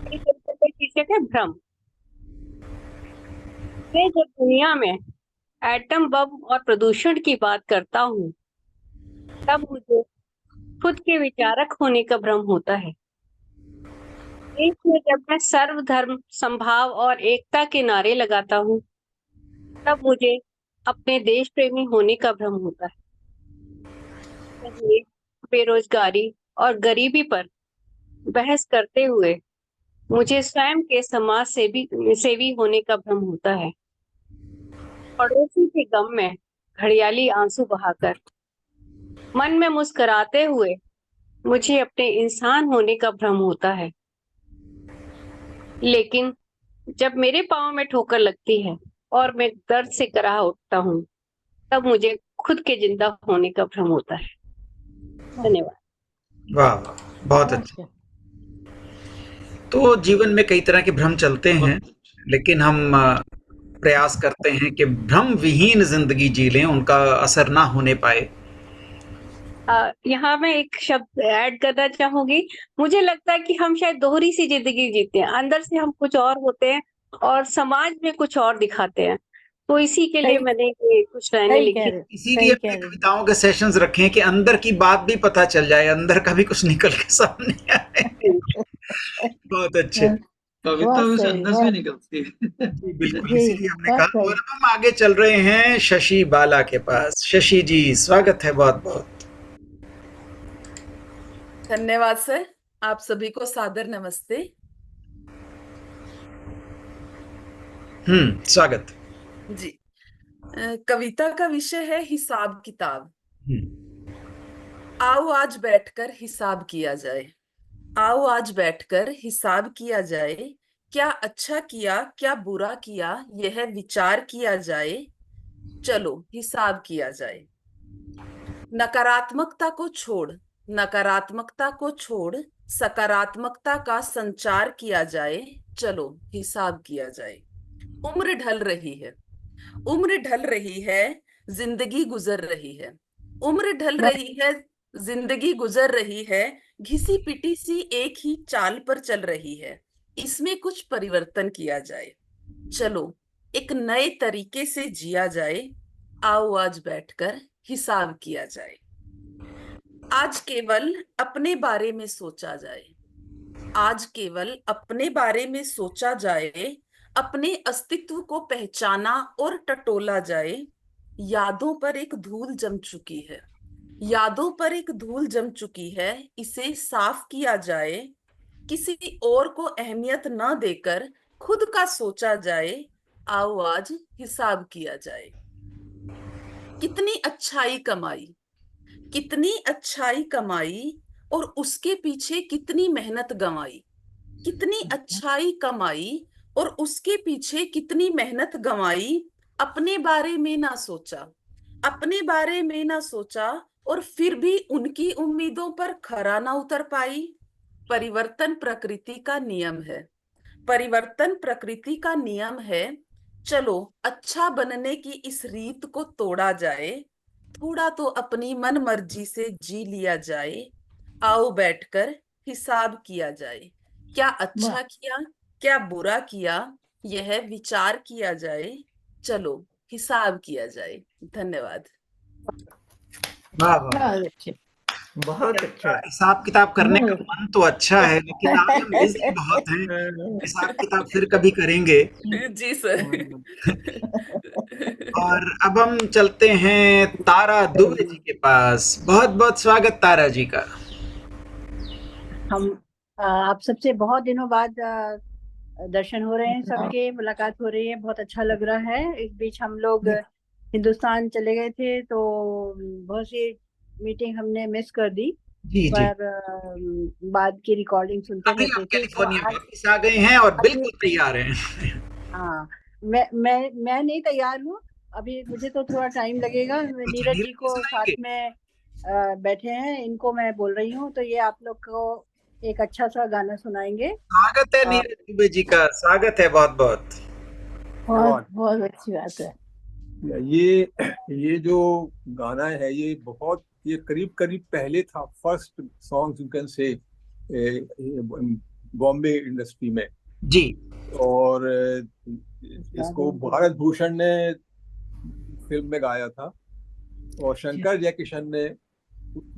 [SPEAKER 10] मेरी कविता का शीर्षक है भ्रम। मैं जब दुनिया में एटम बम और प्रदूषण की बात करता हूँ, तब मुझे खुद के विचारक होने का भ्रम होता है। देश में जब मैं सर्वधर्म समभाव और एकता के नारे लगाता हूँ, तब मुझे अपने देश प्रेमी होने का भ्रम होता है। बेरोजगारी और गरीबी पर बहस करते हुए मुझे स्वयं के समाज सेवी होने का भ्रम होता है। पड़ोसी के गम में घड़ियाली आंसू बहाकर मन में मुस्कुराते हुए मुझे अपने इंसान होने का भ्रम होता है। लेकिन जब मेरे पांव में ठोकर लगती है और मैं दर्द से कराह उठता हूँ, तब मुझे खुद के जिंदा होने का भ्रम होता है। धन्यवाद।
[SPEAKER 1] वाह वाह, बहुत अच्छा। तो जीवन में कई तरह के भ्रम चलते हैं, लेकिन हम प्रयास करते हैं कि भ्रम विहीन जिंदगी जी लें, उनका असर ना होने पाए।
[SPEAKER 10] यहाँ मैं एक शब्द ऐड करना चाहूंगी। मुझे लगता है कि हम शायद दोहरी सी जिंदगी जीते हैं, अंदर से हम कुछ और होते हैं और समाज में कुछ और दिखाते हैं। तो इसी के लिए मैंने ये कुछ लाइनें लिखी।
[SPEAKER 1] इसीलिए अपनी कविताओं के सेशंस रखे हैं कि अंदर की बात भी पता चल जाए, अंदर का भी कुछ निकल के सामने आए। बहुत अच्छे।
[SPEAKER 4] कविता से अंदर से निकलती है।
[SPEAKER 1] बिल्कुल, इसीलिए हमने कहा। और अब हम आगे चल रहे हैं शशि बाला के पास। शशि जी, स्वागत है बहुत बहुत।
[SPEAKER 11] धन्यवाद सर, आप सभी को सादर नमस्ते।
[SPEAKER 1] स्वागत
[SPEAKER 11] जी। कविता का विषय है हिसाब किताब। आओ आज बैठकर हिसाब किया जाए, आओ आज बैठकर हिसाब किया जाए, क्या अच्छा किया क्या बुरा किया यह विचार किया जाए, चलो हिसाब किया जाए। नकारात्मकता को छोड़, नकारात्मकता को छोड़ सकारात्मकता का संचार किया जाए, चलो हिसाब किया जाए। उम्र ढल रही है, उम्र ढल रही है, जिंदगी गुजर रही है, उम्र ढल रही है, जिंदगी गुजर रही है, घिसी पिटी सी एक ही चाल पर चल रही है, इसमें कुछ परिवर्तन किया जाए, चलो एक नए तरीके से जिया जाए, आओ आज बैठकर हिसाब किया जाए। आज केवल अपने बारे में सोचा जाए, आज केवल अपने बारे में सोचा जाए, अपने अस्तित्व को पहचाना और टटोला जाए। यादों पर एक धूल जम चुकी है, यादों पर एक धूल जम चुकी है, इसे साफ किया जाए। किसी और को अहमियत न देकर खुद का सोचा जाए, आओ आज हिसाब किया जाए। कितनी अच्छाई कमाई, कितनी अच्छाई कमाई और उसके पीछे कितनी मेहनत गंवाई, कितनी अच्छाई कमाई और उसके पीछे कितनी मेहनत गंवाई। अपने बारे में ना सोचा, अपने बारे में ना सोचा और फिर भी उनकी उम्मीदों पर खरा ना उतर पाई। परिवर्तन प्रकृति का नियम है, परिवर्तन प्रकृति का नियम है, चलो अच्छा बनने की इस रीत को तोड़ा जाए, थोड़ा तो अपनी मन मर्जी से जी लिया जाए, आओ बैठकर हिसाब किया जाए। क्या अच्छा किया, क्या बुरा किया, यह विचार किया जाए, चलो हिसाब किया जाए। धन्यवाद।
[SPEAKER 1] वाह वाह,
[SPEAKER 6] बहुत अच्छे।
[SPEAKER 12] बहुत अच्छा।
[SPEAKER 1] हिसाब किताब करने का मन तो अच्छा है, लेकिन आज हम बिजी बहुत हैं। हिसाब किताब फिर कभी करेंगे।
[SPEAKER 11] जी सर।
[SPEAKER 1] और अब हम चलते हैं तारा दुबे जी के पास। बहुत बहुत स्वागत तारा जी का।
[SPEAKER 7] हम आप सबसे बहुत दिनों बाद दर्शन हो रहे हैं, सबके मुलाकात हो रही है, बहुत अच्छा लग रहा है। इस बीच हम लोग हिंदुस्तान चले गए थे तो बहुत सी मीटिंग हमने मिस कर दी,
[SPEAKER 1] जी जी।
[SPEAKER 7] पर बाद की रिकॉर्डिंग सुनते
[SPEAKER 1] अभी
[SPEAKER 7] रहते
[SPEAKER 1] हम
[SPEAKER 7] थे।
[SPEAKER 1] कैलिफोर्निया
[SPEAKER 7] तो आज
[SPEAKER 1] वापस आ गए हैं और बिल्कुल तैयार हैं।
[SPEAKER 7] हाँ, मैं नहीं तैयार हूँ अभी, मुझे तो थोड़ा टाइम लगेगा। नीरज जी को साथ में बैठे हैं, इनको मैं बोल रही हूँ, तो ये आप लोग को एक अच्छा सा गाना सुनाएंगे।
[SPEAKER 1] स्वागत है नीरज दुबे जी का, स्वागत है बहुत बहुत।
[SPEAKER 6] बहुत बहुत अच्छी बात है।
[SPEAKER 13] ये जो गाना है ये करीब करीब पहले था, first song you can say Bombay industry में
[SPEAKER 1] जी। और
[SPEAKER 13] इसको भारत भूषण ने फिल्म में गाया था और शंकर जयकिशन ने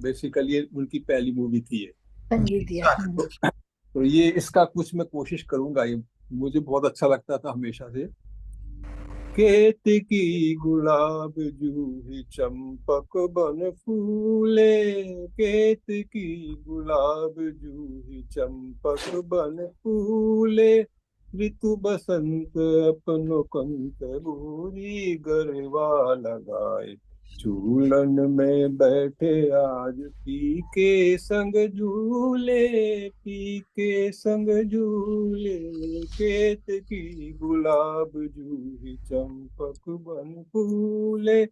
[SPEAKER 13] बेसिकली उनकी पहली मूवी थी ये।
[SPEAKER 6] संगीत दिया।
[SPEAKER 13] तो ये इसका कुछ मैं कोशिश करूंगा, ये मुझे बहुत अच्छा लगता था हमेशा से। केत की गुलाब जूही चंपक बन फूले, केत की गुलाब जूही चंपक बन फूले, ऋतु बसंत अपनो कंत भूरी गरबा लगाए, झूलन में बैठे आज पी के संग झूले, पी के संग झूले, केत की गुलाब जूही चंपक बन फूले,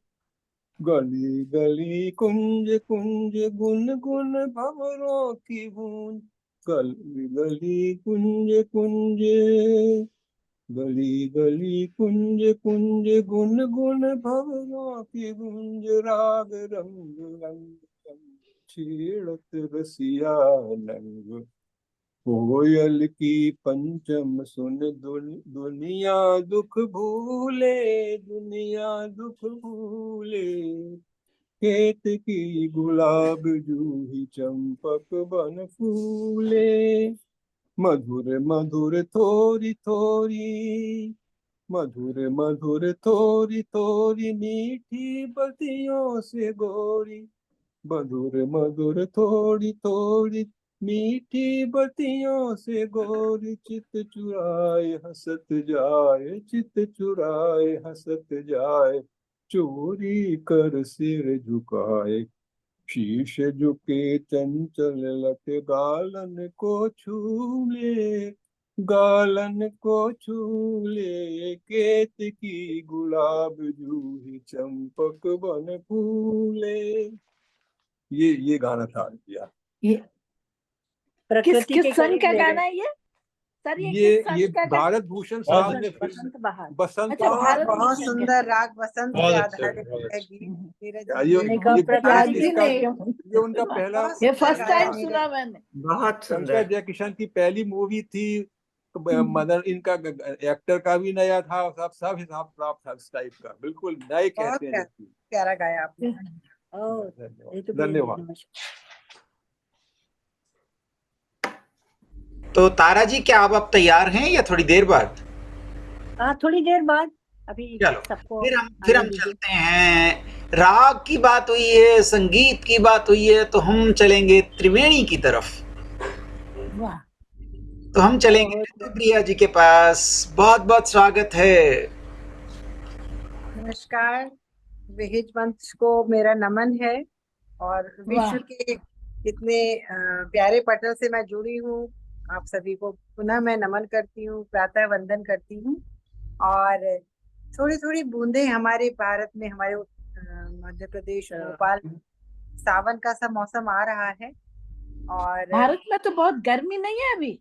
[SPEAKER 13] गली गली कुंज कुंज गुन गुन भंवरों की गूंज, गली गली कुंज कुंज, गली गली कुंज कुंज गुन गुन भंवरों की गूंज, राग रंग रंग छेड़त रसिया नंग, कोयल की पंचम सुन दुनिया दुख भूले, दुनिया दुख भूले, खेत की गुलाब जूही चंपक बन फूले, मधुर मधुर थोरी थोरी, मधुर मधुर थोरी थोरी मीठी बतियों से गोरी, मधुर मधुर थोड़ी थोड़ी मीठी बतियों से गोरी, चित चुराए हंसत जाए, चित चुराए हंसत जाए, चोरी कर सिर झुकाए, शीश झुके चंचल लट गालन को छूले, गालन को छूले, केत की गुलाब जूही चंपक बन फूले। ये गाना था यार।
[SPEAKER 6] ये
[SPEAKER 7] प्रकृति
[SPEAKER 6] किस सन का गाना है ये सर?
[SPEAKER 13] ये भारत भूषण साहब ने
[SPEAKER 7] बसंत बहार।
[SPEAKER 13] बसंत
[SPEAKER 6] अच्छा, भारत
[SPEAKER 12] बहुत
[SPEAKER 6] भूषण
[SPEAKER 12] सुंदर राग बसंत पे आधारित है गीत।
[SPEAKER 13] ये उनका पहला,
[SPEAKER 6] ये फर्स्ट टाइम सुना मैंने।
[SPEAKER 12] बहुत सुंदर।
[SPEAKER 13] शंकर जयकिशन की पहली मूवी थी, मदर इनका एक्टर का भी नया था, सब हिसाब किताब था इस टाइप का, बिल्कुल नए कहते हैं।
[SPEAKER 12] प्यारा गाया आपने।
[SPEAKER 13] धन्यवाद।
[SPEAKER 1] तो तारा जी क्या अब तैयार हैं या थोड़ी देर बाद?
[SPEAKER 7] थोड़ी देर बाद। अभी
[SPEAKER 1] चलो
[SPEAKER 7] सबको
[SPEAKER 1] फिर हम चलते हैं। राग की बात हुई है, संगीत की बात हुई है, तो हम चलेंगे त्रिवेणी की तरफ।
[SPEAKER 6] वाह।
[SPEAKER 1] तो हम चलेंगे प्रिया जी के पास। बहुत बहुत स्वागत है।
[SPEAKER 12] नमस्कार, विहिज मंच को मेरा नमन है और विश्व के इतने प्यारे पटल से मैं जुड़ी हूँ। आप सभी को पुनः मैं नमन करती हूँ, प्रातः वंदन करती हूँ। और थोड़ी थोड़ी बूंदे हमारे भारत में, हमारे मध्य प्रदेश भोपाल, सावन का सा मौसम आ रहा है। और
[SPEAKER 6] भारत में तो बहुत गर्मी नहीं है अभी?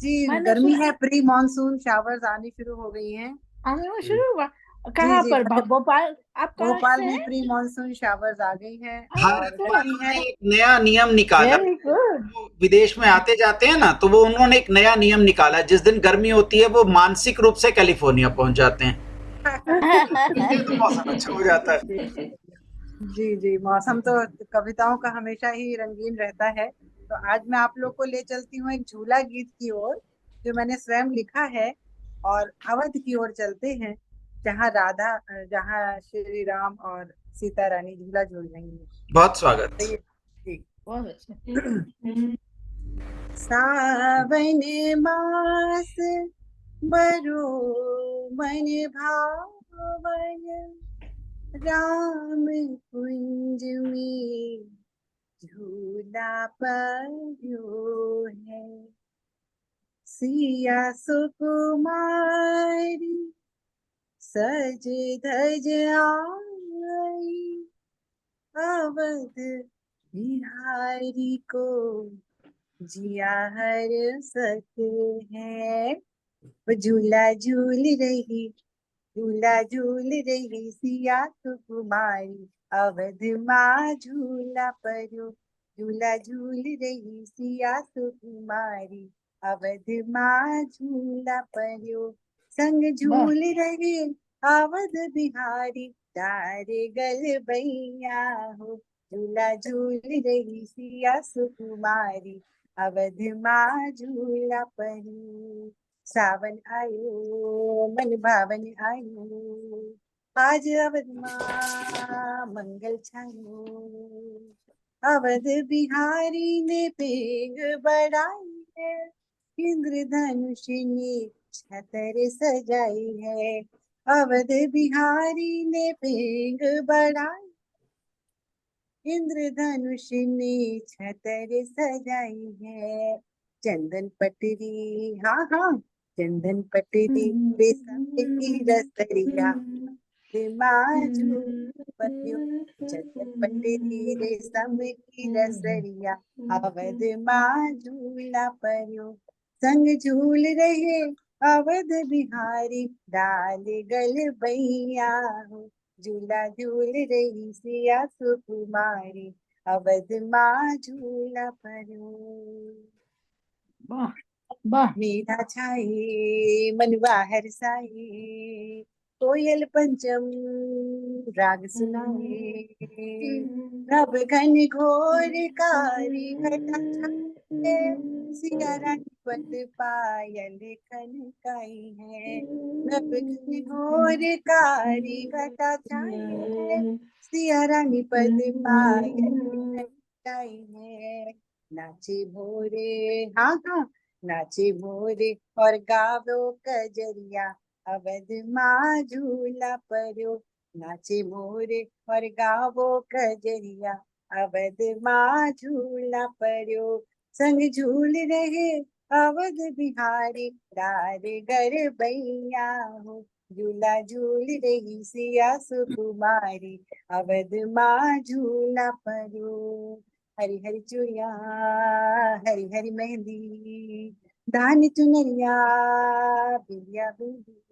[SPEAKER 12] जी गर्मी है, प्री मानसून शावर्स आनी शुरू हो गई हैं।
[SPEAKER 6] आने शुरू हुआ। कहाँ
[SPEAKER 12] जी,
[SPEAKER 6] पर? भोपाल? आप कहाँ
[SPEAKER 12] भोपाल
[SPEAKER 6] से
[SPEAKER 12] में
[SPEAKER 6] हैं?
[SPEAKER 12] प्री मानसून शावर्स आ गई है
[SPEAKER 1] भारत
[SPEAKER 12] और
[SPEAKER 1] सरकार
[SPEAKER 12] गर्मी है।
[SPEAKER 1] ने एक नया नियम निकाला।
[SPEAKER 6] Very good.
[SPEAKER 1] वो विदेश में आते जाते हैं ना, तो वो उन्होंने एक नया नियम निकाला, जिस दिन गर्मी होती है वो मानसिक रूप से कैलिफोर्निया पहुंच जाते हैं। तो मौसम अच्छा हो जाता है।
[SPEAKER 12] जी जी, मौसम तो कविताओं का हमेशा ही रंगीन रहता है। तो आज मैं आप लोग को ले चलती हूँ एक झूला गीत की ओर, जो मैंने स्वयं लिखा है, और अवध की ओर चलते हैं, जहाँ श्री राम और सीता रानी झूला झूल रही है।
[SPEAKER 1] बहुत स्वागत।
[SPEAKER 12] तो ये ठीक।
[SPEAKER 6] बहुत अच्छा।
[SPEAKER 12] सावन मास बरो मन भावन, राम कुंज में झूला पड़ो है। सिया सुकुमारी सज धज आई, अवध बिहारी को जिया हर सत है। वो झूला झूल रही सिया सुकुमारी, अवध माँ झूला परो। झूला झूल रही सिया सुकुमारी, अवध माँ झूला परो। संग झूल रहे अवध बिहारी, तारे गल बैया हो। झूला झूल रही सिया सुकुमारी, अवध माँ झूला परो। सावन आयो मन भावन आयो, आज अवध माँ मंगल छायो। अवध बिहारी ने पेग बढ़ाई है, इंद्रधनुष ने छतर सजाई है। अवध बिहारी ने पेग बढ़ाई, इंद्रधनुष ने छतर सजाई है। चंदन पटरी, हाँ हाँ, चंदन पटरी रेशम की रसरिया, चंदन पटरी रेशम की रसरिया, अवध माँ झूला परो। संग झूल रहे अवध बिहारी, डाल गल बैया हो। झूला झूल रही सिया सुकुमारी, अवध माँ झूला परो। मीरा छाई मन बाहर साई, कोयल पंचम राग सुनाए। नभ घन घोर कारी घटा छाए, सिया रानी पद पायल खनकाई है। नभ घन घोर कारी घटा छाए, सिया रानी पद पायल खनकाई है। नाचे भोरे, हाँ हाँ, नाचे मोरे और गावो कजरिया, अवध माँ झूला परो। नाचे मोरे और गावो कजरिया, अवध माँ झूला परो। संग झूल रहे अवध बिहारी, डार गर बैया हो। झूला झूल रही सिया सुकुमारी, अवध माँ झूला परो। हरी हरी चूड़िया हरी हरी मेहंदी, धानी चुनरिया बिंदिया बिंदी,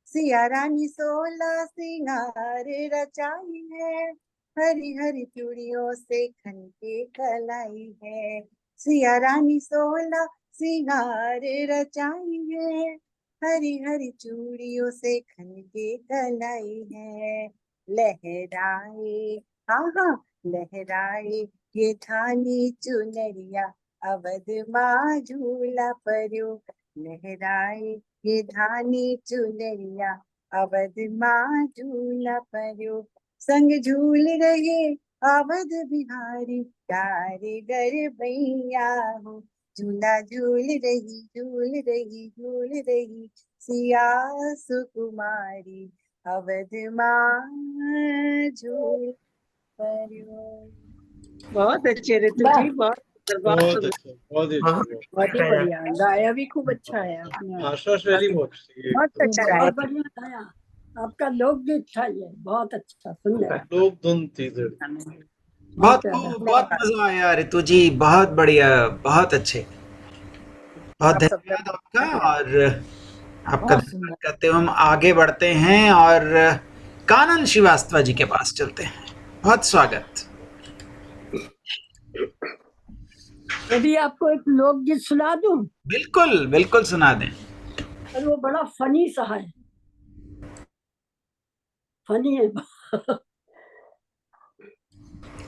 [SPEAKER 12] सिया रानी 16 सिंगार रचाई है। हरी हरी चूड़ियों से खन के कलाई है। सिया रानी 16 सिंगार रचाई है, हरी हरी चूड़ियों से खन के कलाई है। लहराए, हाँ हाँ, लहराए ये थानी चुनरिया, अवध माँ झूला परो। लहराए ये धानी चुनरिया, अवध माँ झूला परो। संग झूल रहे अवध बिहारी, तारे गर बैया हो। झूला झूल रही सिया सुकुमारी, अवध माँ झूल परो।
[SPEAKER 5] बहुत अच्छे ऋतु जी, बहुत
[SPEAKER 4] बहुत अच्छा, बहुत ही अच्छा।
[SPEAKER 2] बहुत ही बढ़िया गाया, भी खूब अच्छा है आपने।
[SPEAKER 4] आशा शैली बहुत
[SPEAKER 5] बहुत अच्छा गाया।
[SPEAKER 2] बहुत बढ़िया गाया, आपका लोकगीत था ये, बहुत अच्छा सुंदर।
[SPEAKER 4] लोक धुन थी।
[SPEAKER 1] बहुत मजा आया ऋतु जी, बहुत बढ़िया, बहुत अच्छे, बहुत धन्यवाद आपका। और आपका
[SPEAKER 6] बहुत
[SPEAKER 1] धन्यवाद
[SPEAKER 6] सुंदर।
[SPEAKER 1] करते हुए हम आगे बढ़ते हैं और कानन श्रीवास्तव जी के पास चलते हैं। बहुत स्वागत।
[SPEAKER 2] यदि आपको एक लोकगीत सुना दूं?
[SPEAKER 1] बिल्कुल बिल्कुल सुना दें।
[SPEAKER 2] और वो बड़ा फनी सा है, फनी है।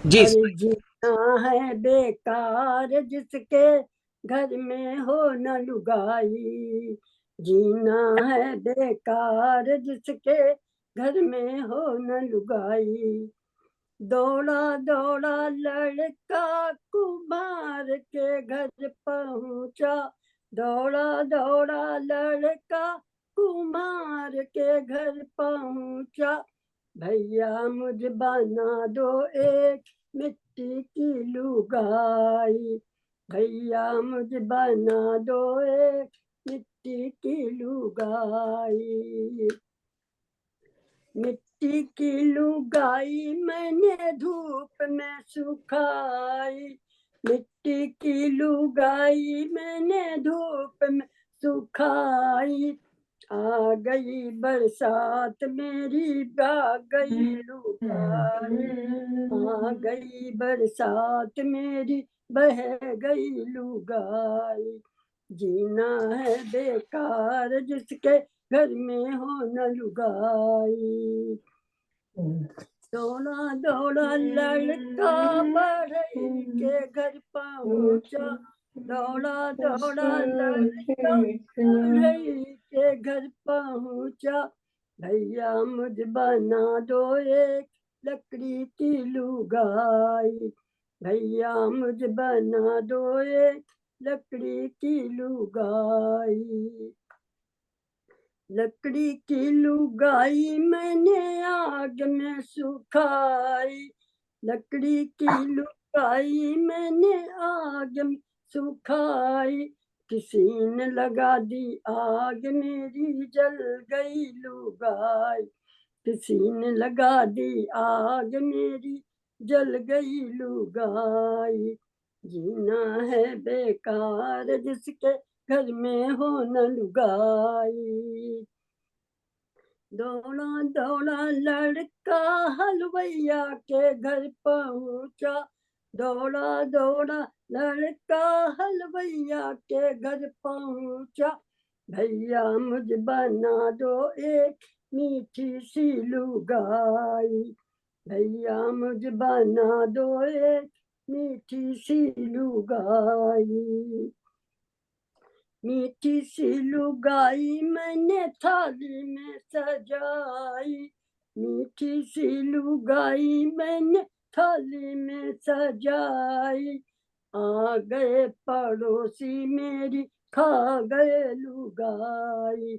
[SPEAKER 1] जी
[SPEAKER 2] अरे जीना है बेकार जिसके घर में हो न लुगाई, जीना है बेकार जिसके घर में हो न लुगाई। दौड़ा दौड़ा लड़का कुम्हार के घर पहुंचा, दौड़ा दौड़ा लड़का कुम्हार के घर पहुंचा। भैया मुझ बना दो एक मिट्टी की लुगाई, भैया मुझ बना दो एक मिट्टी की लुगाई। मिट्टी की लुगाई मैंने धूप में सुखाई, मिट्टी की लुगाई मैंने धूप में सुखाई। आ गई बरसात मेरी आ गई लुगाई, आ गई बरसात मेरी बह गई लुगाई। जीना है बेकार जिसके घर में हो न लुगाई। दौड़ा दौड़ा लड़का बढ़ई के घर पहुंचा, दौड़ा दौड़ा लड़का बढ़ई के घर पहुंचा। भैया मुझ बना दो एक लकड़ी की लुगाई, भैया मुझ बना दो एक लकड़ी की लुगाई। लकड़ी की लुगाई मैंने आग में सुखाई, लकड़ी की लुगाई मैंने आग में सुखाई। किसी ने लगा दी आग मेरी जल गई लुगाई, किसी ने लगा दी आग मेरी जल गई लुगाई। जीना है बेकार जिसके घर में हो न लुगाई। दौड़ा दौड़ा लड़का हलवैया के घर पहुंचा, दौड़ा दौड़ा लड़का हलवैया के घर पहुंचा। भैया मुझ बना दो एक मीठी सी लुगाई, भैया मुझ बना दो एक मीठी सी लुगाई। मीठी सी लुगाई मैंने थाली में सजाई, मीठी सी लुगाई मैंने थाली में सजाई। आ गए पड़ोसी मेरी खा गए लुगाई,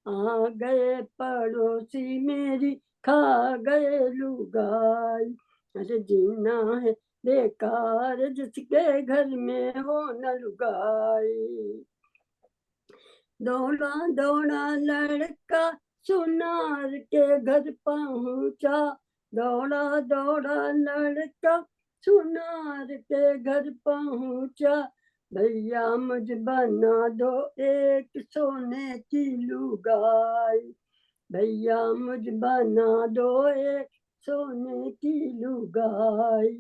[SPEAKER 2] आ गए पड़ोसी मेरी खा गए लुगाई। अरे जीना है बेकार जिसके घर में हो न लुगाई। दौड़ा दौड़ा लड़का सुनार के घर पहुंचा, दौड़ा दौड़ा लड़का सुनार के घर पहुंचा। भैया मुझ बना दो एक सोने की लुगाई, भैया मुझ बना दो एक सोने की लुगाई।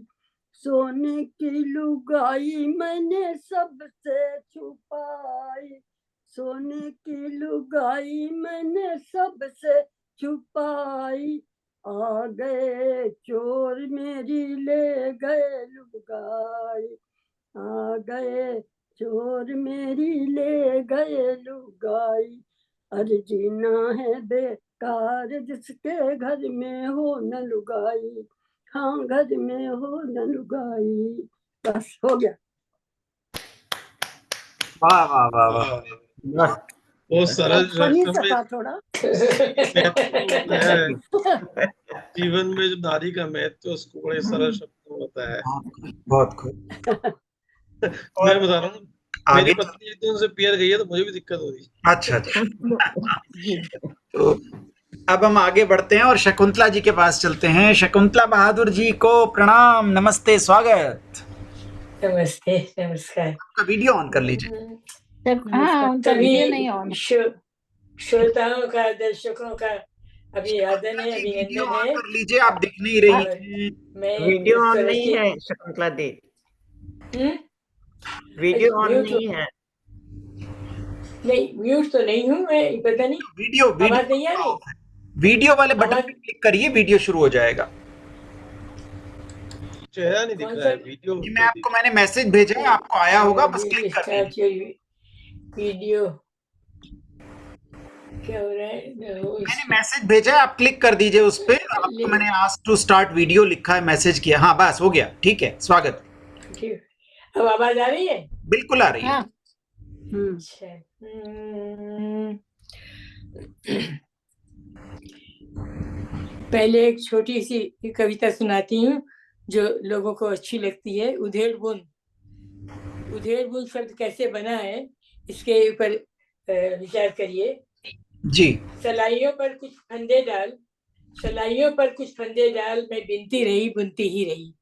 [SPEAKER 2] सोने की लुगाई मैंने सबसे छुपाई, सोने की लुगाई मैंने सबसे छुपाई। आ गए चोर मेरी ले गए लुगाई, आ गए चोर मेरी ले गए लुगाई। अरे जीना है बेकार जिसके घर में हो न लुगाई, हाँ घर में हो न लुगाई। बस हो गया।
[SPEAKER 1] वाह वाह वाह वाह।
[SPEAKER 4] वो सरल
[SPEAKER 2] फनी
[SPEAKER 4] शब्दों
[SPEAKER 2] सा
[SPEAKER 4] में
[SPEAKER 2] था थोड़ा।
[SPEAKER 4] महत्व होता है जीवन में, जो नारी का महत्व उसको बड़े सरल शब्दों में बताया है।
[SPEAKER 1] बहुत खूब।
[SPEAKER 4] मैं बता रहा हूँ, मेरी
[SPEAKER 1] आगे
[SPEAKER 4] पत्नी तो उनसे पियर गई है तो मुझे भी दिक्कत हो रही
[SPEAKER 1] अच्छा अच्छा। तो अब हम आगे बढ़ते हैं और शकुंतला जी के पास चलते हैं। शकुंतला बहादुर जी को प्रणाम, नमस्ते, स्वागत।
[SPEAKER 8] नमस्ते, नमस्कार।
[SPEAKER 1] आपका वीडियो ऑन कर लीजिए।
[SPEAKER 6] हाँ, उनका वीडियो नहीं ऑन।
[SPEAKER 8] श्रोताओं का, दर्शकों का अभिवादन है,
[SPEAKER 1] वीडियो
[SPEAKER 8] अभिनंदन
[SPEAKER 1] ऑन
[SPEAKER 8] है।
[SPEAKER 1] कर लीजिए, आप दिख नहीं रही
[SPEAKER 8] और
[SPEAKER 1] हैं।
[SPEAKER 8] मैं
[SPEAKER 14] वीडियो
[SPEAKER 8] इस
[SPEAKER 14] ऑन
[SPEAKER 8] तरह
[SPEAKER 14] नहीं
[SPEAKER 8] से
[SPEAKER 14] है शकुंतला दी,
[SPEAKER 8] हम्म,
[SPEAKER 14] वीडियो ऑन
[SPEAKER 8] म्यूट
[SPEAKER 14] नहीं है।
[SPEAKER 8] नहीं, म्यूट तो नहीं हूँ मैं, पता नहीं
[SPEAKER 1] वीडियो
[SPEAKER 8] आवाज नहीं आ रही।
[SPEAKER 1] वीडियो वाले बटन
[SPEAKER 8] आवाज
[SPEAKER 1] पे क्लिक करिए, वीडियो शुरू हो जाएगा।
[SPEAKER 13] चेहरा नहीं दिख
[SPEAKER 8] कौन
[SPEAKER 13] रहा
[SPEAKER 8] सा?
[SPEAKER 13] है, वीडियो
[SPEAKER 1] ये मैंने मैसेज भेजा है, आपको आया होगा, बस क्लिक कर
[SPEAKER 8] स्टार्ट
[SPEAKER 1] दीजिए।
[SPEAKER 8] Your video. क्या हो रहा है?
[SPEAKER 1] मैंने मैसेज भेजा है, आप क्लिक कर दीजिए उस पे। आपको मैंने आस्क टू स्टार्ट वीडियो लिखा है, मैसेज किया। हाँ बस हो गया, ठीक है, स्वागत।
[SPEAKER 8] ठीक, अब आवाज आ रही है?
[SPEAKER 1] बिल्कुल आ रही है।
[SPEAKER 8] अच्छा। पहले एक छोटी सी कविता सुनाती हूँ जो लोगों को अच्छी लगती है। उधेड़ बुन। उधेड़ बुन शब्द कैसे बना है इसके ऊपर विचार करिए।
[SPEAKER 1] जी।
[SPEAKER 8] सलाइयों पर कुछ फंदे डाल, सलाइयों पर कुछ फंदे डाल, मैं बिनती रही बुनती ही रही।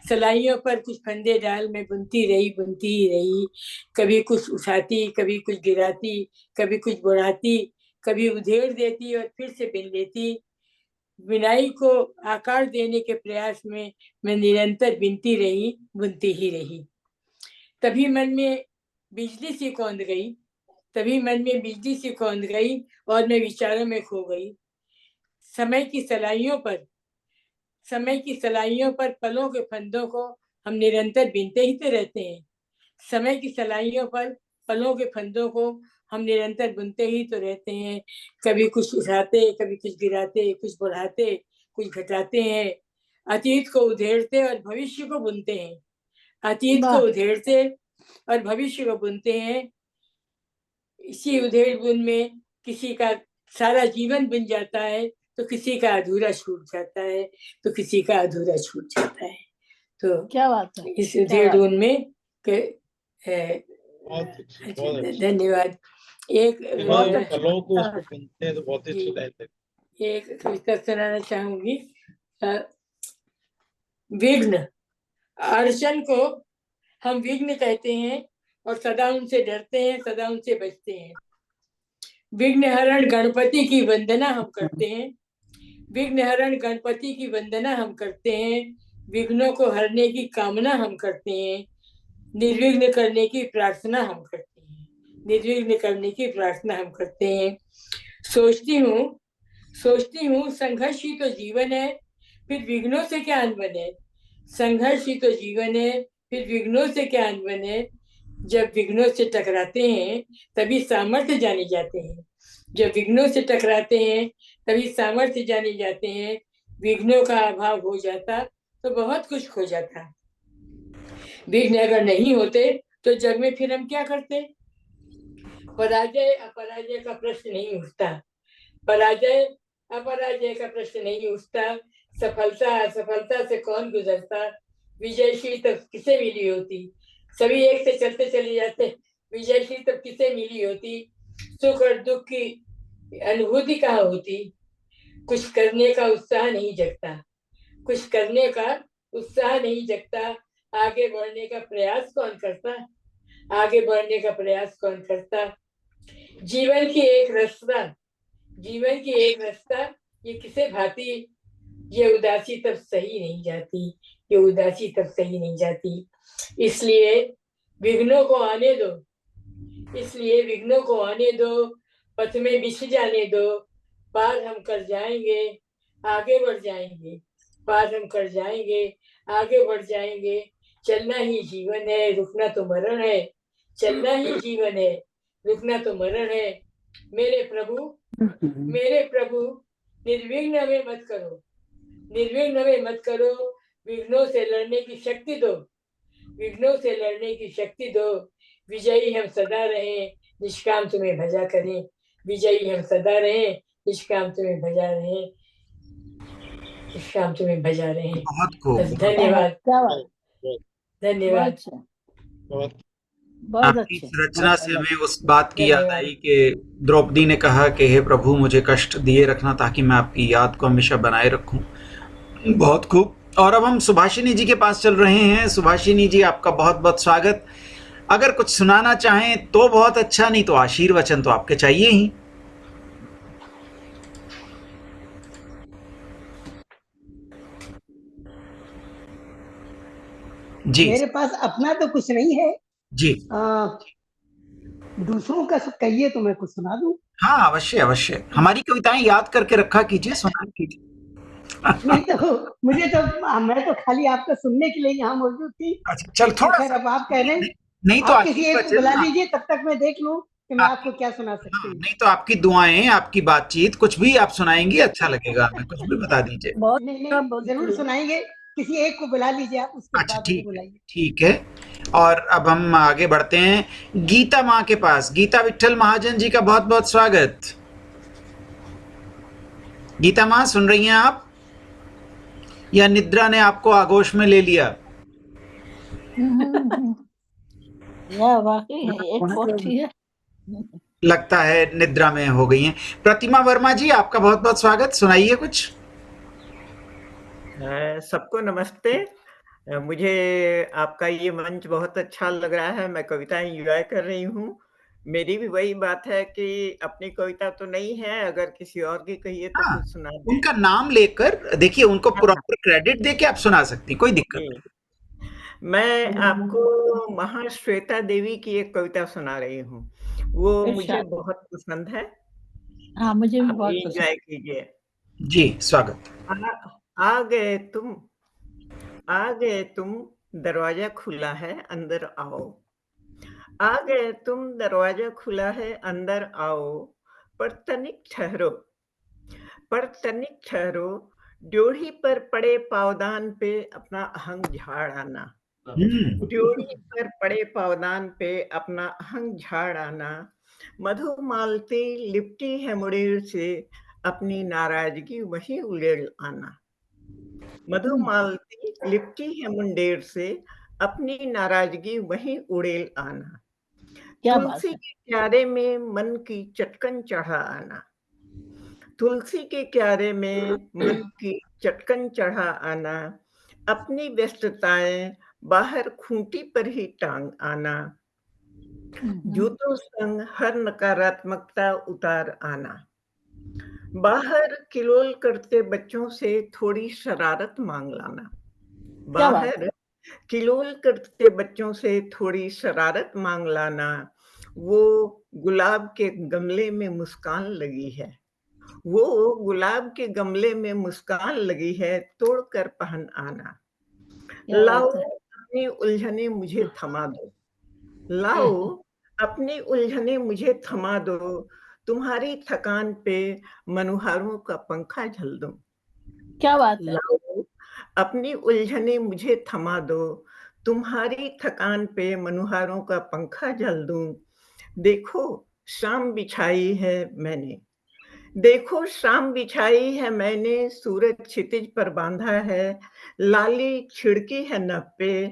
[SPEAKER 8] सलाइयों पर कुछ फंदे डाल, मैं बुनती रही बुनती ही रही। कभी कुछ उठाती, कभी कुछ गिराती, कभी कुछ बढ़ाती, कभी उधेड़ देती और फिर से बिन लेती। बिनाई को आकार देने के प्रयास में मैं निरंतर बिनती रही बुनती ही रही। तभी मन में बिजली सी कौंध गई, तभी मन में बिजली सी कौंध गई और मैं विचारों में खो गई। समय की सलाइयों पर पलों के फंदों को हम निरंतर बिनते ही तो रहते हैं। समय की सलाइयों पर पलों के फंदों को हम निरंतर बुनते ही तो रहते हैं। कभी कुछ उठाते, कभी कुछ गिराते, कुछ बढ़ाते, कुछ घटाते हैं। अतीत को उधेड़ते और भविष्य को बुनते हैं। अतीत को उधेड़ते और भविष्य को बुनते हैं। इसी उधेड़ बुन में किसी का सारा जीवन बन जाता है, तो किसी का अधूरा छूट जाता है, तो किसी का अधूरा छूट जाता है। तो
[SPEAKER 6] क्या बात है,
[SPEAKER 8] इस उधेड़ बुन में धन्यवाद। एक
[SPEAKER 4] फलों को उसको बुनते हैं तो बहुत अच्छी लगती है।
[SPEAKER 8] एक कविता सुनाना चाहूंगी। विघ्न। अड़चन को हम विघ्न कहते हैं और सदा उनसे डरते हैं, सदा उनसे बचते हैं। विघ्न हरण गणपति की वंदना हम करते हैं। विघ्न हरण गणपति की वंदना हम करते हैं। विघ्नों को हरने की कामना हम करते हैं। निर्विघ्न करने की प्रार्थना हम करते हैं। निर्विघ्न करने की प्रार्थना हम करते हैं। सोचती हूँ संघर्ष ही तो जीवन है, फिर विघ्नों से क्या अनबन है। संघर्ष ही तो जीवन है, फिर विघ्नों से क्या अनबन है। जब विघ्नों से टकराते हैं तभी सामर्थ्य जाने जाते हैं। जब विघ्नों से टकराते हैं तभी सामर्थ्य जाने जाते हैं। विघ्नों का अभाव हो जाता तो बहुत कुछ खो जाता। विघ्न अगर नहीं होते तो जग में फिर हम क्या करते। पराजय अपराजय का प्रश्न नहीं उठता। पराजय अपराजय का प्रश्न नहीं उठता। सफलता असफलता से कौन गुजरता। विजयश्री तब किसे मिली होती। सभी एक से चलते चले जाते, विजयश्री तब किसे मिली होती। सुख और दुख की अनुभूति कहाँ होती। कुछ करने का उत्साह नहीं जगता। कुछ करने का उत्साह नहीं जगता। आगे बढ़ने का प्रयास कौन करता। आगे बढ़ने का प्रयास कौन करता। जीवन की एक रास्ता ये किसे भाती। ये उदासी तब सही नहीं जाती। ये उदासी तब सही नहीं जाती। इसलिए विघ्नों को आने दो। इसलिए विघ्नों को आने दो। पथ में बिछ जाने दो। पार हम कर जाएंगे, आगे बढ़ जाएंगे। पार हम कर जाएंगे, आगे बढ़ जाएंगे। चलना ही जीवन है, रुकना तो मरण है। चलना ही जीवन है, रुकना तो मरण है। मेरे प्रभु निर्विघ्न हमें मत करो। निर्विघ्न हमें मत करो। विघ्नों से लड़ने की शक्ति दो। विघ्नों से लड़ने की शक्ति दो। विजयी हम सदा रहें, निष्काम तुम्हें भजा करें। विजयी हम सदा रहें, निष्काम तुम्हें भजा रहें। निष्काम तुम्हें भजा रहें।
[SPEAKER 1] बहुत खूब।
[SPEAKER 8] धन्यवाद।
[SPEAKER 6] धन्यवाद।
[SPEAKER 1] आपकी इस रचना से हमें उस बात की याद आई कि द्रौपदी ने कहा कि हे प्रभु मुझे कष्ट दिए रखना ताकि मैं आपकी याद को हमेशा बनाए रखूं। बहुत खूब। और अब हम सुभाषिनी जी के पास चल रहे हैं। सुभाषिनी जी, आपका बहुत बहुत स्वागत। अगर कुछ सुनाना चाहें तो बहुत अच्छा, नहीं तो आशीर्वचन तो आपके चाहिए ही। जी
[SPEAKER 15] मेरे पास अपना तो कुछ नहीं है,
[SPEAKER 1] जी।
[SPEAKER 15] दूसरों का सब कहिए तो मैं कुछ सुना दूं।
[SPEAKER 1] हाँ, अवश्य अवश्य, हमारी कविताएं याद करके रखा कीजिए, सुना कीजिए।
[SPEAKER 15] नहीं तो मुझे तो, मैं तो खाली आपका सुनने के लिए यहाँ मौजूद थी।
[SPEAKER 1] अच्छा, चल
[SPEAKER 15] तो
[SPEAKER 1] थोड़ा
[SPEAKER 15] खैर
[SPEAKER 1] सा
[SPEAKER 15] अब आप कह रहे हैं,
[SPEAKER 1] नहीं तो
[SPEAKER 15] आप
[SPEAKER 1] आखिरी
[SPEAKER 15] किसी एक को
[SPEAKER 1] वचन
[SPEAKER 15] बुला लीजिए, तब तक मैं देख लूं कि मैं आपको क्या सुना सकती
[SPEAKER 1] हाँ,
[SPEAKER 15] हूँ।
[SPEAKER 1] नहीं तो आपकी दुआएं, आपकी बातचीत, कुछ भी आप सुनाएंगी अच्छा लगेगा हमें, कुछ भी बता दीजिए।
[SPEAKER 2] बहुत
[SPEAKER 15] नहीं
[SPEAKER 2] अच्छा
[SPEAKER 15] नहीं,
[SPEAKER 2] बोलती
[SPEAKER 15] जरूर
[SPEAKER 2] है।
[SPEAKER 15] सुनाएंगे, किसी एक को बुला लीजिए आप, उसके
[SPEAKER 1] अच्छा,
[SPEAKER 15] बाद मुझे
[SPEAKER 1] ठीक है,
[SPEAKER 15] बुलाइए।
[SPEAKER 1] ठीक है। और अब हम आगे बढ़ते हैं गीता माँ के पास। गीता विट्ठल महाजन जी का बहुत बहुत स्वागत। गीता माँ, सुन रही हैं आप, या निद्रा ने आपको आगोश में ले लिया?
[SPEAKER 6] यह वाकई है, एक पोथी है।
[SPEAKER 1] लगता है निद्रा में हो गई हैं। प्रतिमा वर्मा जी, आपका बहुत बहुत स्वागत, सुनाइए कुछ।
[SPEAKER 14] सबको नमस्ते। मुझे आपका ये मंच बहुत अच्छा लग रहा है, मैं कविताएं एंजॉय कर रही हूँ। मेरी भी वही बात है कि अपनी कविता तो नहीं है, अगर किसी और की कहिए तो
[SPEAKER 1] हाँ,
[SPEAKER 14] कुछ सुना दें।
[SPEAKER 1] उनका नाम लेकर देखिए, उनको प्रॉपर क्रेडिट देके आप सुना सकती, कोई दिक्कत
[SPEAKER 14] जी,
[SPEAKER 1] नहीं।
[SPEAKER 14] मैं आपको महाश्वेता देवी की एक कविता सुना रही हूँ। वो मुझे
[SPEAKER 6] इरशाद।
[SPEAKER 14] बहुत पसंद है,
[SPEAKER 6] हाँ, मुझे भी
[SPEAKER 14] आप
[SPEAKER 6] बहुत
[SPEAKER 14] भी
[SPEAKER 6] पसंद।
[SPEAKER 14] एंजॉय कीजिए।
[SPEAKER 1] जी, स्वागत।
[SPEAKER 14] आ गए तुम, आ गए तुम, दरवाजा खुला है, अंदर आओ। आ गए तुम, दरवाजा खुला है, अंदर आओ। पर तनिक ठहरो, पर तनिक ठहरो, ड्योढ़ी पर पड़े पावदान पे अपना अहंग झाड़ आना। ड्योढ़ी पर पड़े पावदान पे अपना अहंग झाड़ आना। मधुमालती लिपटी है मुड़ेर से, अपनी नाराजगी वहीं उड़ेल आना। मधुमालती लिपटी है मुंडेर से, अपनी नाराजगी वहीं उड़ेल आना।
[SPEAKER 6] क्या बात
[SPEAKER 14] तुलसी
[SPEAKER 6] है।
[SPEAKER 14] के क्यारे में मन की चटकन चढ़ा आना। तुलसी के क्यारे में मन की चटकन चढ़ा आना। अपनी व्यस्तताएं बाहर खूंटी पर ही टांग आना। जूतों संग हर नकारात्मकता उतार आना। बाहर किलोल करते बच्चों से थोड़ी शरारत मांग लाना।
[SPEAKER 6] क्या बात है।
[SPEAKER 14] बाहर किलोल करते बच्चों से थोड़ी शरारत मांग लाना। वो गुलाब के गमले में मुस्कान लगी है, वो गुलाब के गमले में मुस्कान लगी है, तोड़कर पहन आना।
[SPEAKER 6] क्या
[SPEAKER 14] लाओ
[SPEAKER 6] बात है।
[SPEAKER 14] अपनी उलझने मुझे थमा दो, लाओ अपनी उलझने मुझे थमा दो, तुम्हारी थकान पे मनुहारों का पंखा झल दूं।
[SPEAKER 6] क्या बात है।
[SPEAKER 14] लाओ अपनी उलझने मुझे थमा दो, तुम्हारी थकान पे मनुहारों का पंखा झल दूं। देखो शाम बिछाई है मैंने, देखो शाम बिछाई है मैंने, सूरज क्षितिज पर बांधा है, लाली छिड़की है नभ पे,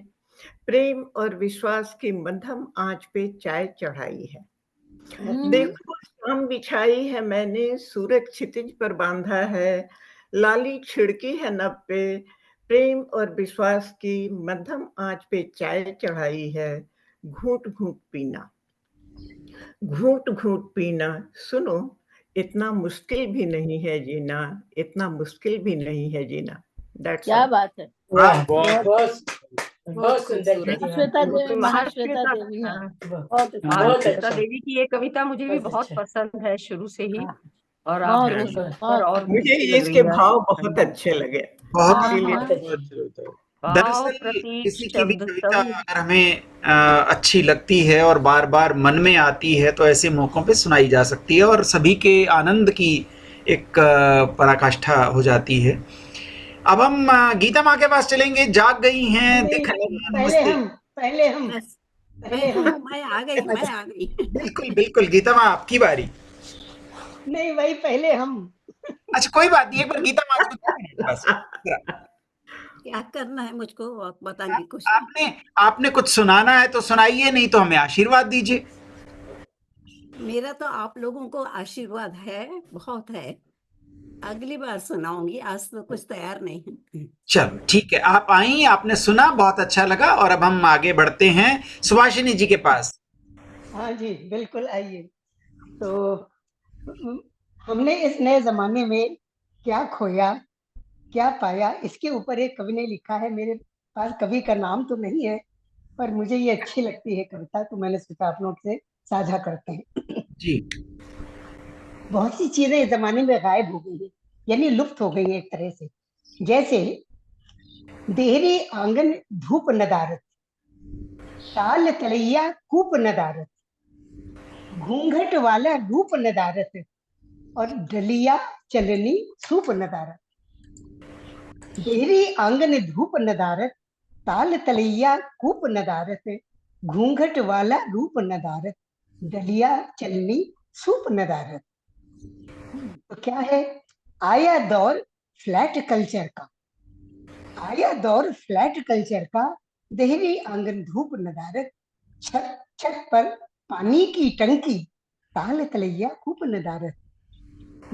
[SPEAKER 14] प्रेम और विश्वास की मध्यम आंच पे चाय चढ़ाई है। देखो शाम बिछाई है मैंने, सूरज क्षितिज पर बांधा है, लाली छिड़की है नभ पे, प्रेम और विश्वास की मध्यम आंच पे चाय चढ़ाई है। घूंट घूंट पीना, घूंट घूंट पीना, सुनो इतना मुश्किल भी नहीं है जीना, इतना मुश्किल भी नहीं है जीना। That's
[SPEAKER 6] क्या
[SPEAKER 14] all.
[SPEAKER 6] बात है।
[SPEAKER 8] वाह,
[SPEAKER 3] बहुत
[SPEAKER 8] बहुत सुंदर
[SPEAKER 3] खूबसूरत।
[SPEAKER 8] जी,
[SPEAKER 6] महाश्वेता देवी, महाश्वेता
[SPEAKER 3] महाश्वेता,
[SPEAKER 6] देवी है।
[SPEAKER 3] हाँ,
[SPEAKER 6] बहुत अच्छा।
[SPEAKER 8] बहुत
[SPEAKER 3] महाश्वेता
[SPEAKER 8] अच्छा,
[SPEAKER 3] देवी की ये कविता मुझे भी
[SPEAKER 8] बहुत
[SPEAKER 3] बहुत
[SPEAKER 8] अच्छा।
[SPEAKER 3] पसंद है शुरू से ही, और आप
[SPEAKER 6] बहुत
[SPEAKER 3] बोल
[SPEAKER 6] अच्छा,
[SPEAKER 3] रहे पर
[SPEAKER 6] बहुत
[SPEAKER 3] और भी
[SPEAKER 14] मुझे
[SPEAKER 3] अच्छी लग
[SPEAKER 14] इसके
[SPEAKER 3] रही है।
[SPEAKER 14] भाव बहुत अच्छे लगे,
[SPEAKER 1] बहुत
[SPEAKER 6] हाँ
[SPEAKER 14] इसीलिए
[SPEAKER 6] हाँ।
[SPEAKER 3] भाव,
[SPEAKER 1] दरअसल
[SPEAKER 3] प्रतीक,
[SPEAKER 1] किसी की भी
[SPEAKER 3] शब्द
[SPEAKER 1] कविता
[SPEAKER 3] सब।
[SPEAKER 1] अगर हमें अच्छी लगती है और बार बार मन में आती है, तो ऐसे मौकों पे सुनाई जा सकती है और सभी के आनंद की एक पराकाष्ठा हो जाती है। अब हम गीता माँ के पास चलेंगे। जाग गई हैं,
[SPEAKER 15] नहीं,
[SPEAKER 1] दिख रही हैं,
[SPEAKER 15] पहले
[SPEAKER 1] नमस्ते।
[SPEAKER 15] हम, पहले हम, पहले हम।
[SPEAKER 16] मैं आ गई, मैं आ गई।
[SPEAKER 1] बिल्कुल बिल्कुल, गीता माँ आपकी बारी।
[SPEAKER 15] नहीं भाई, पहले हम।
[SPEAKER 1] अच्छा, कोई बात नहीं, एक बार गीता माँ को 2 मिनट बस जरा।
[SPEAKER 16] क्या करना है मुझको, आप बताइए कुछ।
[SPEAKER 1] आपने आपने कुछ सुनाना है तो सुनाइए, नहीं तो हमें आशीर्वाद दीजिए।
[SPEAKER 16] मेरा तो आप लोगों को आशीर्वाद है, बहुत है। अगली बार सुनाऊंगी, आज तो कुछ तैयार नहीं है।
[SPEAKER 1] चलो ठीक है, आप आई, आपने सुना, बहुत अच्छा लगा। और अब हम आगे बढ़ते हैं सुभाषिनी जी के पास।
[SPEAKER 15] हाँ जी, बिल्कुल आइए। तो हमने इस नए जमाने में क्या खोया क्या पाया, इसके ऊपर एक कवि ने लिखा है। मेरे पास कवि का नाम तो नहीं है, पर मुझे ये अच्छी लगती है कविता, तो मैंने सोचा आप लोग से साझा करते हैं।
[SPEAKER 1] जी।
[SPEAKER 15] बहुत सी चीजें इस जमाने में गायब हो गई है, यानी लुप्त हो गई है एक तरह से। जैसे देहरी आंगन धूप नदारत, ताल तलैया कूप नदारत, घूंघट वाला रूप नदारत, और डलिया चलनी सूप नदारत। देहरी आंगन धूप नदारत, ताल तलैया कूप नदारत, घूंघट वाला रूप नदारत, डलिया चलनी सूप नदारत। तो क्या है? आया दौर फ्लैट कल्चर का, आया दौर फ्लैट कल्चर का, देहरी आंगन धूप नदारत, छत छत पर पानी की टंकी, ताल तलैया कूप नदारत,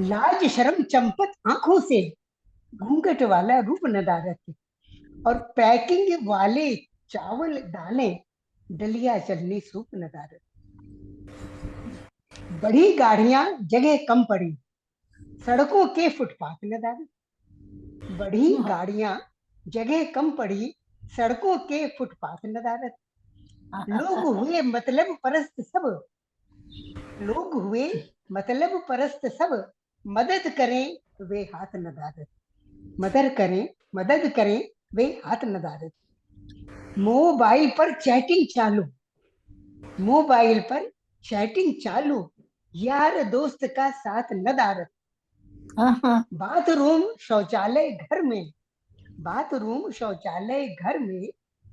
[SPEAKER 15] लाज शर्म चंपत आंखों से, घूंघट वाला रूप नदारत, और पैकिंग वाले चावल दालें, डलिया चलनी सूप नदारत। बड़ी गाड़ियां जगह कम पड़ी, सड़कों के फुटपाथ नदारत, बड़ी गाड़ियां जगह कम पड़ी, सड़कों के फुटपाथ नदारत। लोग हुए मतलब परस्त सब, लोग हुए मतलब परस्त सब, मदद करें वे हाथ नदारत, मदद करें वे हाथ नदारत। मोबाइल पर चैटिंग चालू, मोबाइल पर चैटिंग चालू, यार दोस्त का साथ नदारत। बाथरूम शौचालय घर में, बाथरूम शौचालय घर में,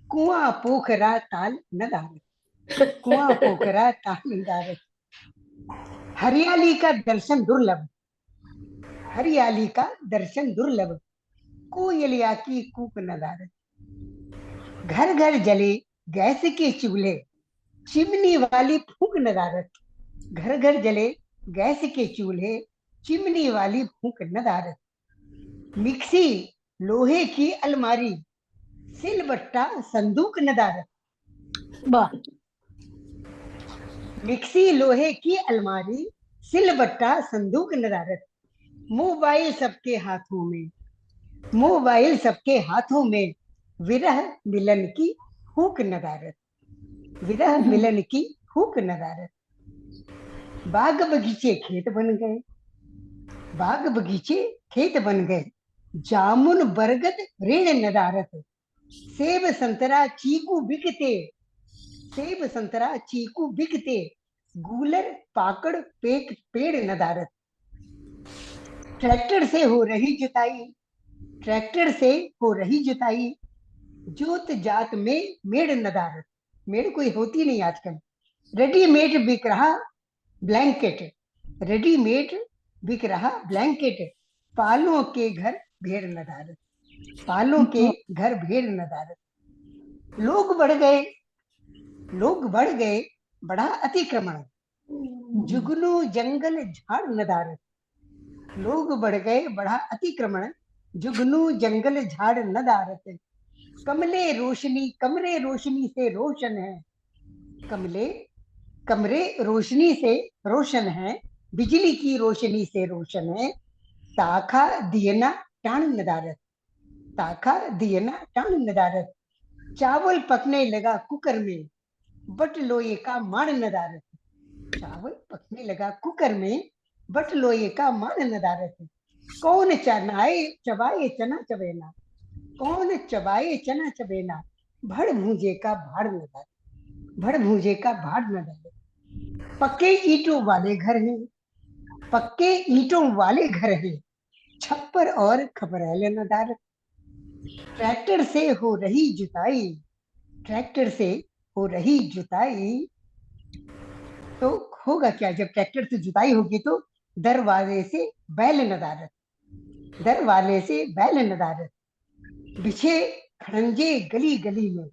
[SPEAKER 15] कुआं पोखरा ताल नदारत, कुआं पोखरा ताल नदारत। हरियाली का दर्शन दुर्लभ, हरियाली का दर्शन दुर्लभ, कोयलिया की कूक नदारत। घर घर जले गैस के चूल्हे, चिमनी वाली फूंक नदारत, घर घर जले गैस के चूल्हे, चिमनी वाली फूंक नदारत। मिक्सी लोहे की अलमारी, सिलबट्टा संदूक नदारत। मिक्सी लोहे की अलमारी, सिलबट्टा संदूक नदारत। मोबाइल सबके हाथों में, मोबाइल सबके हाथों में, विरह मिलन की हुक नदारत, विरह मिलन की हुक नदारत। बाग बगीचे खेत बन गए, बाग बगीचे खेत बन गए, जामुन बरगद ऋण नदारत। सेब संतरा चीकू बिकते, सेब संतरा चीकू बिकते, गूलर पाकड़ पेड़ नदारत। ट्रैक्टर से हो रही जुताई, ट्रैक्टर से हो रही जुताई, जोत जात में मेड़ नदारत। मेड़ कोई होती नहीं आजकल। रेडीमेड बिक रहा ब्लैंकेट, रेडीमेड बिक रहा ब्लैंकेट, पालों के घर भेड़ नदारत, पालों के घर भेड़ नदारत। लोग बढ़ गए, लोग बढ़ गए, बढ़ा अतिक्रमण, जुगनू जंगल झाड़ नदारत। लोग बढ़ गए, बढ़ा अतिक्रमण, जुगनू जंगल झाड़ नदारत। कमरे रोशनी से रोशन है, कमरे रोशनी से रोशन है, बिजली की रोशनी से रोशन है, ताखा दियना टाण नदारत, ताखा दियना टाण नदारत। चावल पकने लगा कुकर में, बट लोहे का माण नदारत, चावल पकने लगा कुकर में, बट लोहे का माण नदारत। कौन चबाए चना चबेना, कौन चबाए चना चबेना, भड़ भूजे का भाड़ नदारत, भड़ भूजे का भाड़ नदारत। पक्के ईंटों वाले घर हैं, पक्के ईंटों वाले घर हैं, छप्पर और खपरेल नदारत। ट्रैक्टर से हो रही जुताई, ट्रैक्टर से हो रही जुताई, तो होगा क्या? जब ट्रैक्टर से जुताई होगी तो दरवाजे से बैल नदारत, दरवाजे से बैल नदारत। बिछे खड़ंजे गली गली में,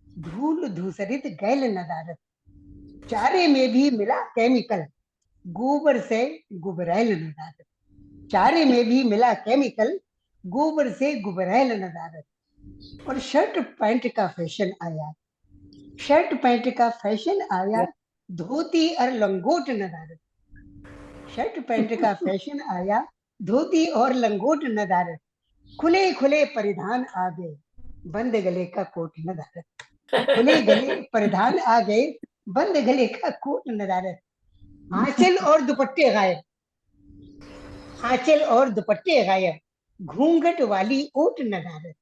[SPEAKER 15] धूल धूसरित गैल नदारत। चारे में भी मिला केमिकल, गोबर से गुबरैल नदारत, चारे में भी मिला केमिकल, गोबर से गुबरैल नदारत। और शर्ट पैंट का फैशन आया, शर्ट पैंट का फैशन आया, धोती और लंगोट नदारत। शर्ट पैंट का फैशन आया, धोती और लंगोट नदारत। खुले खुले परिधान आ गए, बंद गले का कोट नदारत। खुले गले परिधान आ गए, बंद गले का कोट नदारत। आंचल और दुपट्टे गायब, आंचल और दुपट्टे गायब, घूंघट वाली ओट नदारत।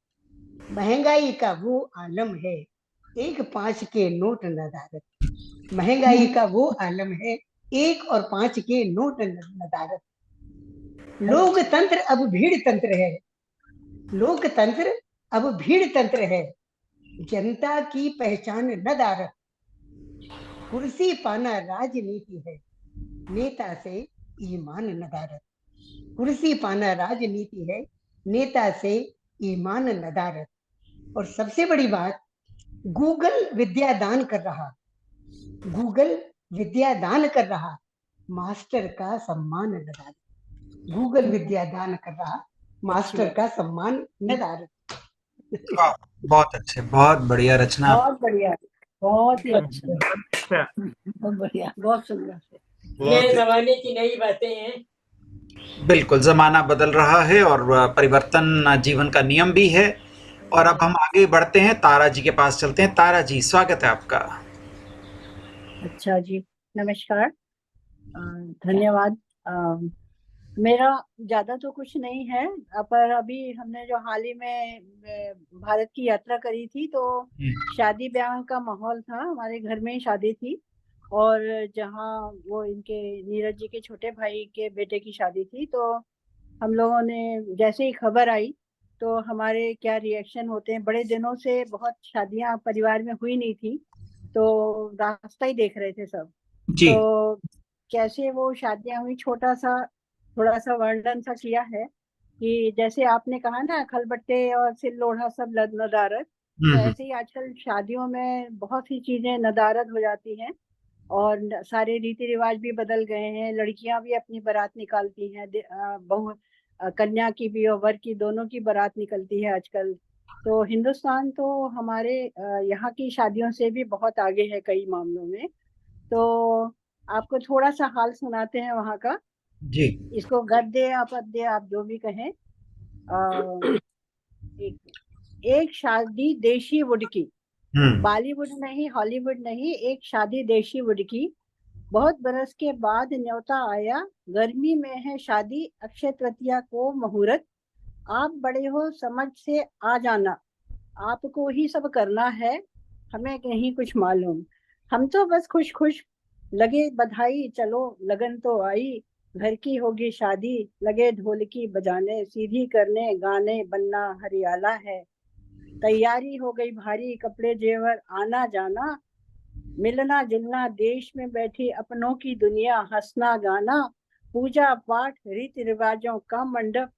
[SPEAKER 15] महंगाई का वो आलम है, 1 5 के नोट नदारत। महंगाई का वो आलम है, 1 और 5 के नोट नदारत। लोकतंत्र अब भीड़ तंत्र है, लोकतंत्र अब भीड़ तंत्र है, जनता की पहचान नदारत। कुर्सी पाना राजनीति है, नेता से ईमान नदारत। कुर्सी पाना राजनीति है, नेता से ईमान नदारत। और सबसे बड़ी बात, गूगल विद्या दान कर रहा, गूगल विद्या दान कर रहा, मास्टर का सम्मान नदारत। गूगल विद्या दान कर रहा, मास्टर का सम्मान नदारत।
[SPEAKER 1] वाह, बहुत अच्छे, बहुत बढ़िया रचना।
[SPEAKER 2] बहुत बढ़िया, बहुत ही अच्छा, बहुत बढ़िया, बहुत सुंदर।
[SPEAKER 8] ये जमाने की नई बातें हैं।
[SPEAKER 1] बिल्कुल, जमाना बदल रहा है और परिवर्तन जीवन का नियम भी है। और अब हम आगे बढ़ते हैं, तारा जी के पास चलते हैं। तारा जी, स्वागत है आपका।
[SPEAKER 7] अच्छा जी, नमस्कार, धन्यवाद। मेरा ज्यादा तो कुछ नहीं है, पर अभी हमने जो हाल ही में भारत की यात्रा करी थी, तो शादी ब्याह का माहौल था। हमारे घर में ही शादी थी, और जहाँ वो इनके नीरज जी के छोटे भाई के बेटे की शादी थी, तो हम लोगों ने जैसे ही खबर आई तो हमारे क्या रिएक्शन होते हैं। बड़े दिनों से बहुत शादियां परिवार में हुई नहीं थी, तो रास्ता ही देख रहे थे सब। तो कैसे वो शादियां हुई, थोड़ा सा वर्णन सा किया है कि जैसे आपने कहा ना, खलबट्टे और सिल लोढ़ा सब नदारत, तो ऐसे ही आजकल शादियों में बहुत ही चीजें नदारत हो जाती हैं, और सारे रीति रिवाज भी बदल गए हैं। लड़कियां भी अपनी बारात निकालती हैं, बहू कन्या की भी और वर की, दोनों की बारात निकलती है आजकल। तो हिंदुस्तान तो हमारे यहाँ की शादियों से भी बहुत आगे है कई मामलों में। तो आपको थोड़ा सा हाल सुनाते हैं वहाँ का
[SPEAKER 1] जी।
[SPEAKER 7] इसको गद्य या पद्य आप जो भी कहें। एक शादी देशी वुड की, बॉलीवुड नहीं, हॉलीवुड नहीं, एक शादी देशी वुड की। बहुत बरस के बाद न्योता आया, गर्मी में है शादी, अक्षय तृतीया को मुहूर्त। आप बड़े हो समझ से आ जाना, आपको ही सब करना है, हमें कहीं कुछ मालूम। हम तो बस खुश खुश लगे बधाई, चलो लगन तो आई, घर की होगी शादी, लगे ढोलकी बजाने, सीधी करने गाने, बनना हरियाला है। तैयारी हो गई भारी, कपड़े जेवर आना जाना, मिलना जुलना देश में बैठी अपनों की दुनिया, हंसना गाना, पूजा पाठ रीति रिवाजों का मंडप,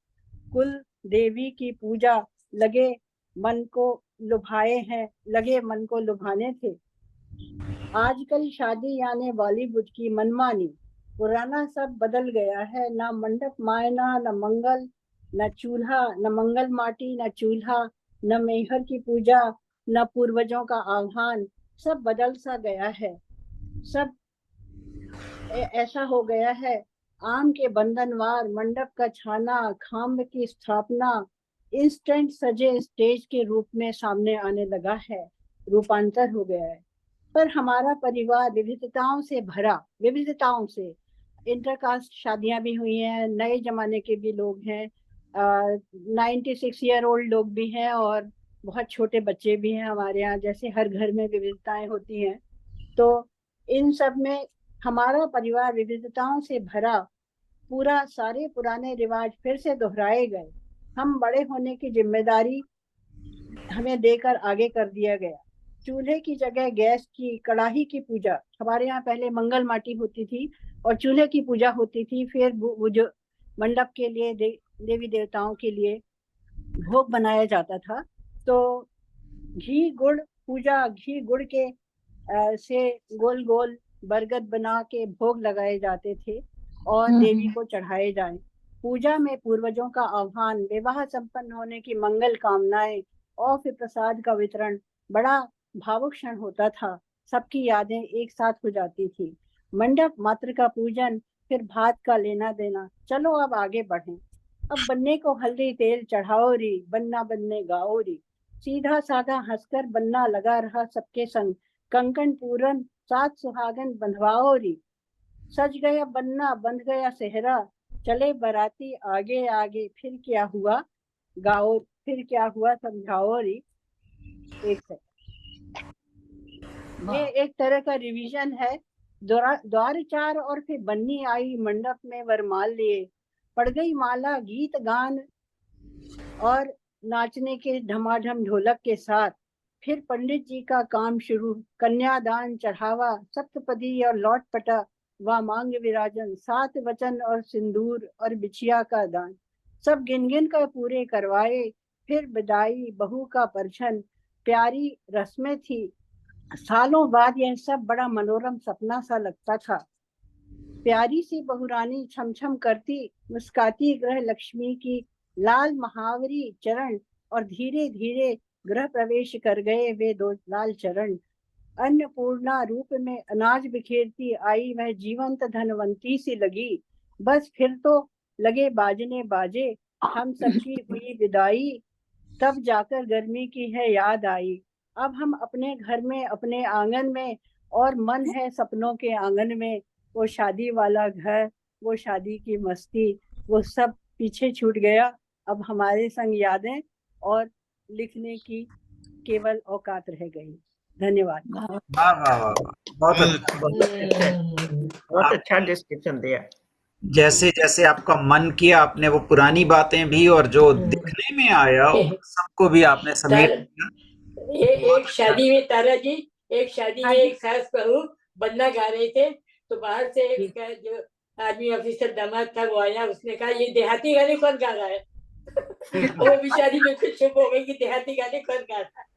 [SPEAKER 7] कुल देवी की पूजा, लगे मन को लुभाए हैं, लगे मन को लुभाने थे। आजकल शादी यानी बॉलीवुड की मनमानी, पुराना सब बदल गया है, ना मंडप मायना, न मंगल, न चूल्हा, न मंगल माटी, न चूल्हा, न मैहर की पूजा, न पूर्वजों का आह्वान, सब बदल सा गया है। सब ऐसा हो गया है, आम के बंधनवार, मंडप का छाना, खाम्ब की स्थापना, इंस्टेंट सजे स्टेज के रूप में सामने आने लगा है, रूपांतर हो गया है। पर हमारा परिवार विविधताओं से भरा, विविधताओं से, इंटरकास्ट शादियां भी हुई हैं, नए जमाने के भी लोग हैं, 96 ईयर ओल्ड लोग भी हैं, और बहुत छोटे बच्चे भी हैं हमारे यहाँ। जैसे हर घर में विविधताएं होती हैं, तो इन सब में हमारा परिवार विविधताओं से भरा, पूरा सारे पुराने रिवाज फिर से दोहराए गए। हम बड़े होने की जिम्मेदारी हमें देकर आगे कर दिया गया। चूल्हे की जगह गैस की, कड़ाही की पूजा। हमारे यहाँ पहले मंगल माटी होती थी और चूल्हे की पूजा होती थी, फिर वो जो मंडप के लिए देवी देवताओं के लिए भोग बनाया जाता था। तो घी गुड़ पूजा, घी गुड़ के से गोल गोल बरगद बना के भोग लगाए जाते थे और देवी को चढ़ाए जाए। पूजा में पूर्वजों का आह्वान, विवाह संपन्न होने की मंगल कामनाएं और फिर प्रसाद का वितरण बड़ा भावुक क्षण होता था। सबकी यादें एक साथ हो जाती थी। मंडप मात्र का पूजन, फिर भात का लेना देना। चलो अब आगे बढ़ें। अब बनने को हल्दी तेल चढ़ाओ री, बनना बनने गाओ री। सीधा साधा हंसकर बनना लगा रहा सबके संग, कंकण पूरन सात सुहागन बंधवाओ री। सज गया बन्ना बंध गया सेहरा, चले बराती आगे आगे, फिर क्या हुआ गाओ, फिर क्या हुआ समझाओ री। एक सेकंड, ये एक तरह का रिवीजन है। द्वार चार और फिर बन्नी आई मंडप में वरमाल लिए, पड़ गई माला गीत गान और नाचने के ढमाढम ढोलक के साथ। फिर पंडित जी का काम शुरू, कन्यादान चढ़ावा सप्तपदी और लौट पटा, व मांग विराजन, सात वचन और सिंदूर और बिछिया का दान, सब गिन गिन कर पूरे करवाए। फिर विदाई बहू का परछन, प्यारी रस्में थी। सालों बाद यह सब बड़ा मनोरम सपना सा लगता था। प्यारी सी बहुरानी छम छम करती मुस्काती ग्रह लक्ष्मी की लाल महावरी चरण, और धीरे धीरे गृह प्रवेश कर गए वे दो लाल चरण। अन्नपूर्णा रूप में अनाज बिखेरती आई वह जीवंत धनवंती सी लगी। बस फिर तो लगे बाजने बाजे, हम सबकी हुई विदाई, तब जाकर गर्मी की है याद आई। अब हम अपने घर में अपने आंगन में, और मन है सपनों के आंगन में। वो शादी वाला घर, वो शादी की मस्ती, वो सब पीछे छूट गया। अब हमारे संग यादें और लिखने की केवल औकात रह गई। धन्यवाद।
[SPEAKER 1] वाह वाह वाह, बहुत अच्छा,
[SPEAKER 14] बहुत अच्छा डिस्क्रिप्शन दिया।
[SPEAKER 1] जैसे जैसे आपका मन किया आपने वो पुरानी बातें भी और जो दिखने में आया सबको भी आपने समेट लिया।
[SPEAKER 8] एक शादी में तारा जी, एक शादी में एक सास बहू बन्ना गा रहे थे, तो बाहर से एक जो आदमी ऑफिसर दामाद था वो आया, उसने कहा ये देहाती गाने कौन गा रहा है। वो बेचारी में कुछ चुप हो गई कि देहाती गाने कौन गा रहा है।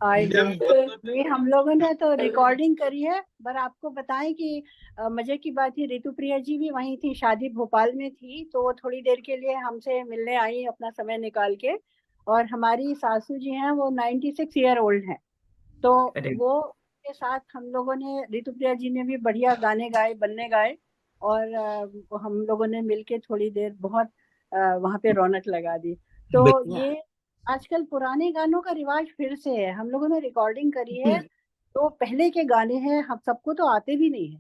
[SPEAKER 7] नहीं, हम लोगों ने तो रिकॉर्डिंग करी है, पर आपको बताएं कि मजे की बात है, ऋतु प्रिया जी भी वहीं थी, शादी भोपाल में थी, तो वो थोड़ी देर के लिए हमसे मिलने आई अपना समय निकाल के। और हमारी सासू जी हैं वो 96 ईयर ओल्ड हैं, तो वो के साथ हम लोगों ने, ऋतु प्रिया जी ने भी बढ़िया गाने गाए, बन्ने गाए, और हम लोगों ने मिलके थोड़ी देर बहुत वहाँ पे रौनक लगा दी। तो ये आजकल पुराने गानों का रिवाज फिर से है, हम लोगों ने रिकॉर्डिंग करी है, तो पहले के गाने हैं, हम सबको तो आते भी नहीं है,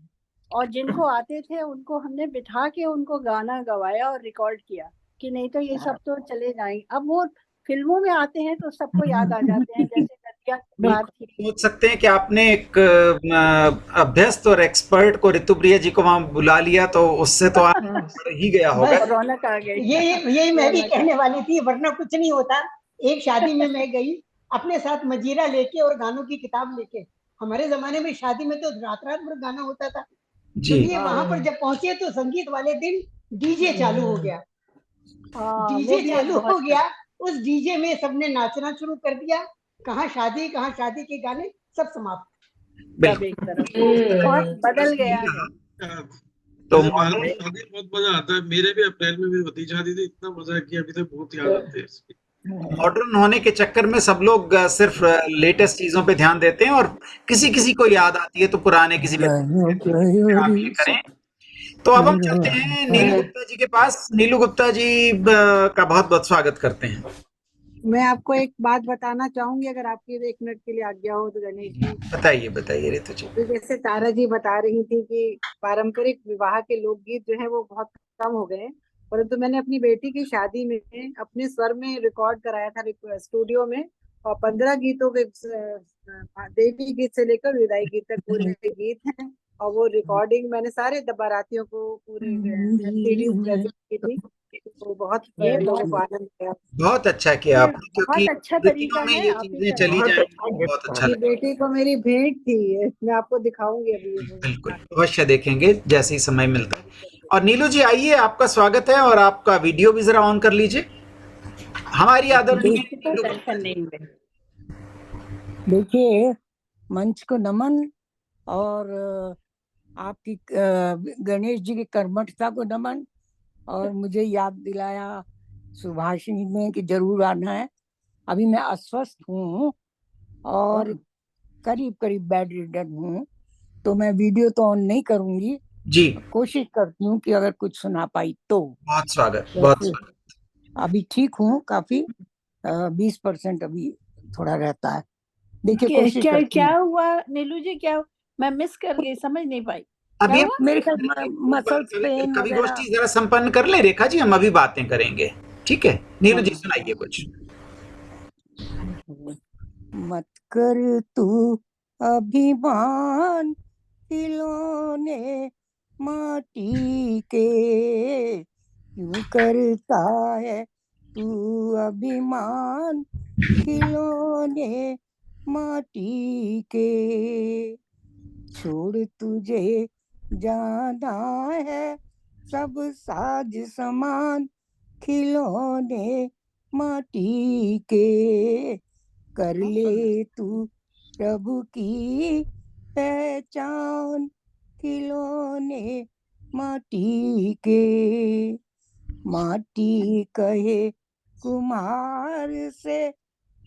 [SPEAKER 7] और जिनको आते थे उनको हमने बिठा के उनको गाना गवाया और रिकॉर्ड किया कि नहीं तो ये सब तो चले जाएंगे। अब वो फिल्मों में आते हैं तो सबको याद आ जाते हैं, जैसे नदिया की बात थी।
[SPEAKER 1] सोच सकते हैं कि आपने एक अभ्यस्त और एक्सपर्ट को, ऋतु प्रिया जी को वहां बुला लिया, तो उससे तो आप ही गया होगा,
[SPEAKER 7] रौनक आ गई।
[SPEAKER 15] यही मैं भी कहने वाली थी, वरना कुछ नहीं होता। एक शादी में मैं गई अपने साथ मजीरा लेके और गानों की किताब लेके। हमारे जमाने में शादी में तो रात रात भर गाना होता था जी। वहां पर जब पहुंचे तो संगीत वाले दिन डीजे चालू हो गया, डीजे चालू हो गया। उस डीजे में सबने नाचना शुरू कर दिया, कहाँ शादी के गाने, सब समाप्त।
[SPEAKER 7] बहुत बदल गया है।
[SPEAKER 17] तो शादी बहुत मजा आता है। मेरे भी अप्रैल में भी भतीजी शादी थी, इतना मजा किया, अभी तक बहुत याद आते हैं।
[SPEAKER 1] मॉडर्न होने के चक्कर में सब लोग सिर्फ लेटेस्ट चीजों पे ध्यान देते हैं, और किसी किसी को याद आती है तो पुराने किसी पे आप ये करें। तो अब हम चलते हैं नीलू गुप्ता जी के पास। नीलू गुप्ता जी का बहुत बहुत स्वागत करते हैं।
[SPEAKER 12] मैं आपको एक बात बताना चाहूंगी, अगर आपकी 1 मिनट के लिए आज्ञा हो तो गणेश जी।
[SPEAKER 1] बताइए बताइए ऋतु जी।
[SPEAKER 12] तो जैसे तारा जी बता रही थी कि पारंपरिक विवाह के लोकगीत जो है वो बहुत कम हो गए, परंतु मैंने अपनी बेटी की शादी में अपने स्वर में रिकॉर्ड कराया था स्टूडियो में, और 15 गीतों के देवी गीत से लेकर विदाई गीत तक पूरे गीत हैं, और वो रिकॉर्डिंग मैंने सारे बारातियों को पूरे सीडी प्रेजेंट की थी। तो बहुत लोगों को आनंद आया।
[SPEAKER 1] बहुत अच्छा किया आपने, क्योंकि
[SPEAKER 7] बहुत अच्छा तरीका है,
[SPEAKER 1] ये चीजें चली जाएंगी, बहुत अच्छा लगेगा।
[SPEAKER 12] बेटी को मेरी भेंट थी, मैं आपको दिखाऊंगी अभी।
[SPEAKER 1] बिल्कुल, अवश्य देखेंगे जैसे ही समय मिलता है। और नीलू जी आइए, आपका स्वागत है, और आपका वीडियो भी जरा ऑन कर लीजिए। हमारी आदरणीय
[SPEAKER 18] देखिए, मंच को नमन, और आपकी गणेश जी की कर्मठता को नमन, और मुझे याद दिलाया सुभाषिनी ने कि जरूर आना है। अभी मैं अस्वस्थ हूँ और करीब करीब बेड रिडन हूँ, तो मैं वीडियो तो ऑन नहीं करूंगी
[SPEAKER 1] जी,
[SPEAKER 18] कोशिश करती हूँ कि अगर कुछ सुना पाई तो।
[SPEAKER 1] बहुत स्वागत, बहुत स्वागत।
[SPEAKER 18] अभी ठीक हूँ काफी, 20% अभी थोड़ा रहता है। देखिए
[SPEAKER 6] क्या
[SPEAKER 18] कोशिश
[SPEAKER 6] क्या,
[SPEAKER 18] करती
[SPEAKER 6] क्या
[SPEAKER 18] हूँ।
[SPEAKER 6] हुआ नीलू जी? क्या मैं मिस कर गई, समझ नहीं पाई।
[SPEAKER 1] अभी
[SPEAKER 6] क्या
[SPEAKER 1] हम
[SPEAKER 6] हुआ?
[SPEAKER 18] मेरे ख्याल मसल्स पेन
[SPEAKER 1] कवि
[SPEAKER 18] वगैरह।
[SPEAKER 1] गोष्ठी जरा संपन्न कर ले रेखा जी, हम अभी बातें करेंगे। ठीक है नीलू जी, सुनाइए कुछ।
[SPEAKER 18] मत कर तू अभिमान, खिलौने माटी के, क्यों करता है तू अभिमान, खिलौने माटी के। छोड़ तुझे जाना है सब साज समान, खिलौने माटी के। कर ले तू प्रभु की पहचान, खिलौने माटी के। माटी कहे कुम्हार से,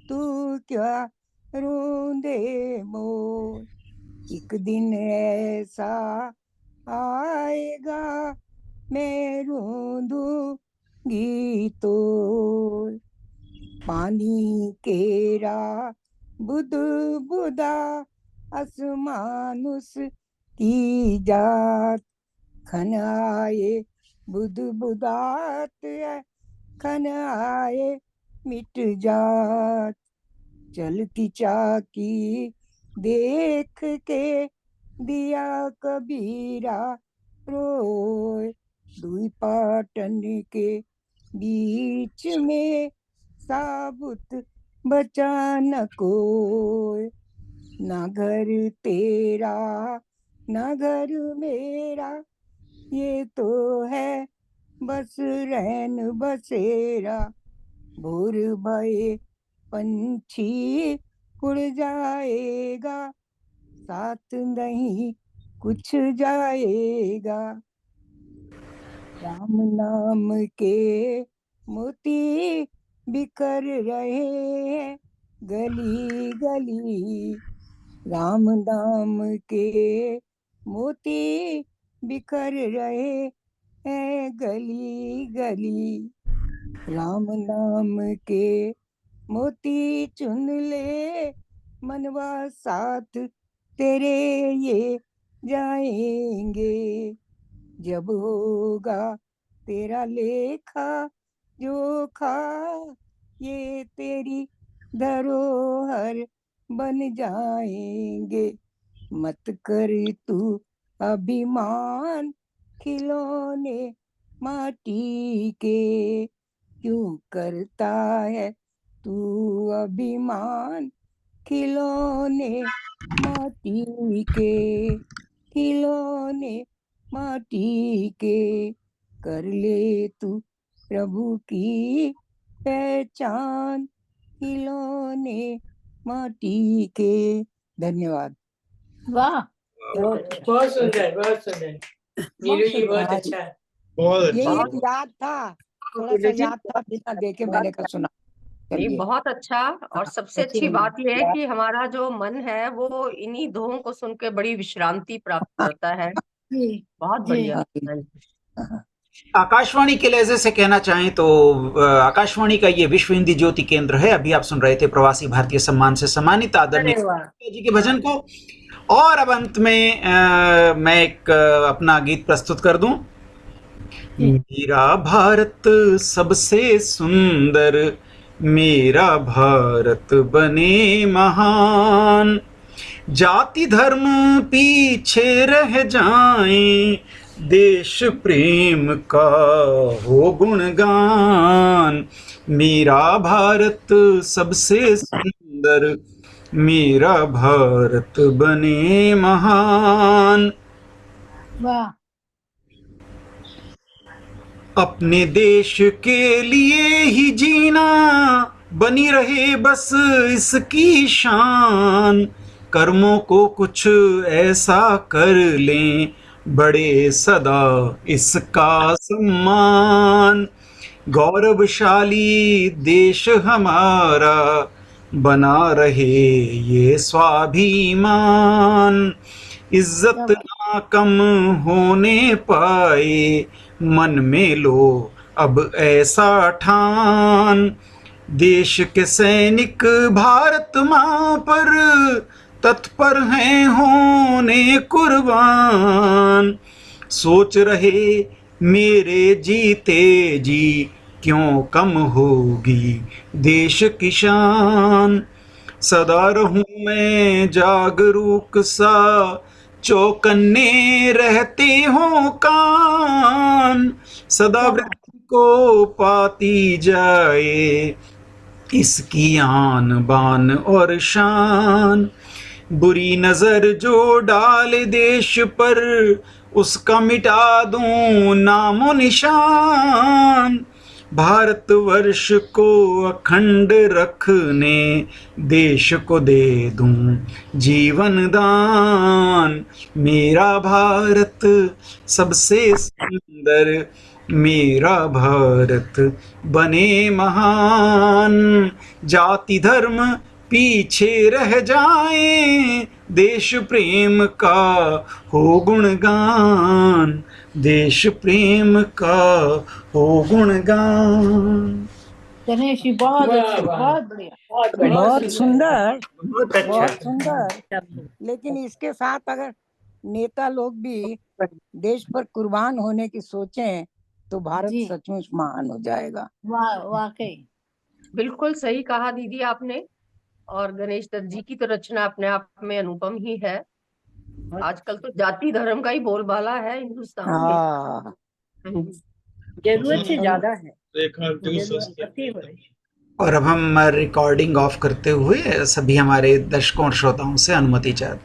[SPEAKER 18] तू क्या रोंदे मोर, एक दिन ऐसा आएगा मैं रोंदूंगी तो। पानी केरा बुद बुदा, आसमान उसकी जात, खन आए बुद बुदात है, खन आए मिट जात। चलती चाकी देख के दिया कबीरा रोए, दुई पाटन के बीच में साबुत बचा न कोई। ना घर तेरा ना घर मेरा, ये तो है बस रैन बसेरा। भोर भये पंछी उड़ जाएगा, साथ नहीं कुछ जाएगा। राम नाम के मोती बिखर रहे हैं गली गली, राम नाम के मोती बिखर रहे हैं गली गली। राम नाम के मोती चुन ले मनवा, साथ तेरे ये जाएंगे। जब होगा तेरा लेखा जोखा, ये तेरी धरोहर बन जाएंगे। मत कर तू अभिमान, खिलौने माटी के, क्यों करता है तू अभिमान, खिलौने माटी के, खिलौने माटी के। कर ले तू प्रभु की पहचान, खिलौने माटी के। धन्यवाद।
[SPEAKER 6] वाह,
[SPEAKER 8] बहुत सुंदर, बहुत सुंदर। नीलू जी बहुत अच्छा।
[SPEAKER 18] ये याद था, थोड़ा सा याद था, बिना देखे मैंने कहा सुना।
[SPEAKER 3] नहीं, बहुत अच्छा। और सबसे अच्छी बात यह है कि हमारा जो मन है वो इन्हीं दोहों को सुन के बड़ी विश्रांति प्राप्त करता है। बहुत बढ़िया।
[SPEAKER 1] आकाशवाणी के लहजे से कहना चाहें तो आकाशवाणी का ये विश्व हिंदी ज्योति केंद्र है। अभी आप सुन रहे थे प्रवासी भारतीय सम्मान से सम्मानित आदरणीय जी के भजन को। और अब अंत में मैं एक अपना गीत प्रस्तुत कर दूं। मेरा भारत सबसे सुंदर, मेरा भारत बने महान, जाति धर्म पीछे रह जाएं, देश प्रेम का हो गुणगान। मेरा भारत सबसे सुंदर, मेरा भारत बने महान।
[SPEAKER 6] वाह।
[SPEAKER 1] अपने देश के लिए ही जीना, बनी रहे बस इसकी शान। कर्मों को कुछ ऐसा कर लें, बड़े सदा इसका सम्मान। गौरवशाली देश हमारा, बना रहे ये स्वाभिमान। इज्जत ना कम होने पाए, मन में लो अब ऐसा ठान। देश के सैनिक भारत माँ पर तत्पर हैं होने कुर्बान। सोच रहे मेरे जीते जी क्यों कम होगी देश की शान। सदा रहूं मैं जागरूक सा, चौकन्ने रहते हो कान। सदा वृद्धि को पाती जाए इसकी आन बान और शान। बुरी नजर जो डाले देश पर उसका मिटा दूं नामो निशान। भारतवर्ष को अखंड रखने देश को दे दूं जीवन दान। मेरा भारत सबसे सुंदर, मेरा भारत बने महान। जाति धर्म पीछे रह जाएं, देश प्रेम का हो गुणगान। देश प्रेम का हो गुणगान।
[SPEAKER 6] गणेश जी बहुत
[SPEAKER 8] वाह,
[SPEAKER 6] अच्छे,
[SPEAKER 8] वाह।
[SPEAKER 6] बहुत बढ़िया।
[SPEAKER 18] बहुत सुंदर,
[SPEAKER 14] बहुत अच्छा।
[SPEAKER 18] बहुत सुंदर। लेकिन इसके साथ अगर नेता लोग भी देश पर कुर्बान होने की सोचें तो भारत
[SPEAKER 6] जी।
[SPEAKER 18] सचमुच महान हो जाएगा।
[SPEAKER 6] वाकई
[SPEAKER 3] बिल्कुल सही कहा दीदी आपने। और गणेश दत्त जी की तो रचना अपने आप में अनुपम ही है। आजकल तो जाति धर्म का ही बोलबाला है हिंदुस्तान में।
[SPEAKER 18] हाँ,
[SPEAKER 7] जरूरत से ज्यादा है।
[SPEAKER 17] रेखा जो
[SPEAKER 7] जरूरत अति हो रही है।
[SPEAKER 1] और अब हम रिकॉर्डिंग ऑफ करते हुए सभी हमारे दर्शकों और श्रोताओं से अनुमति चाहते हैं।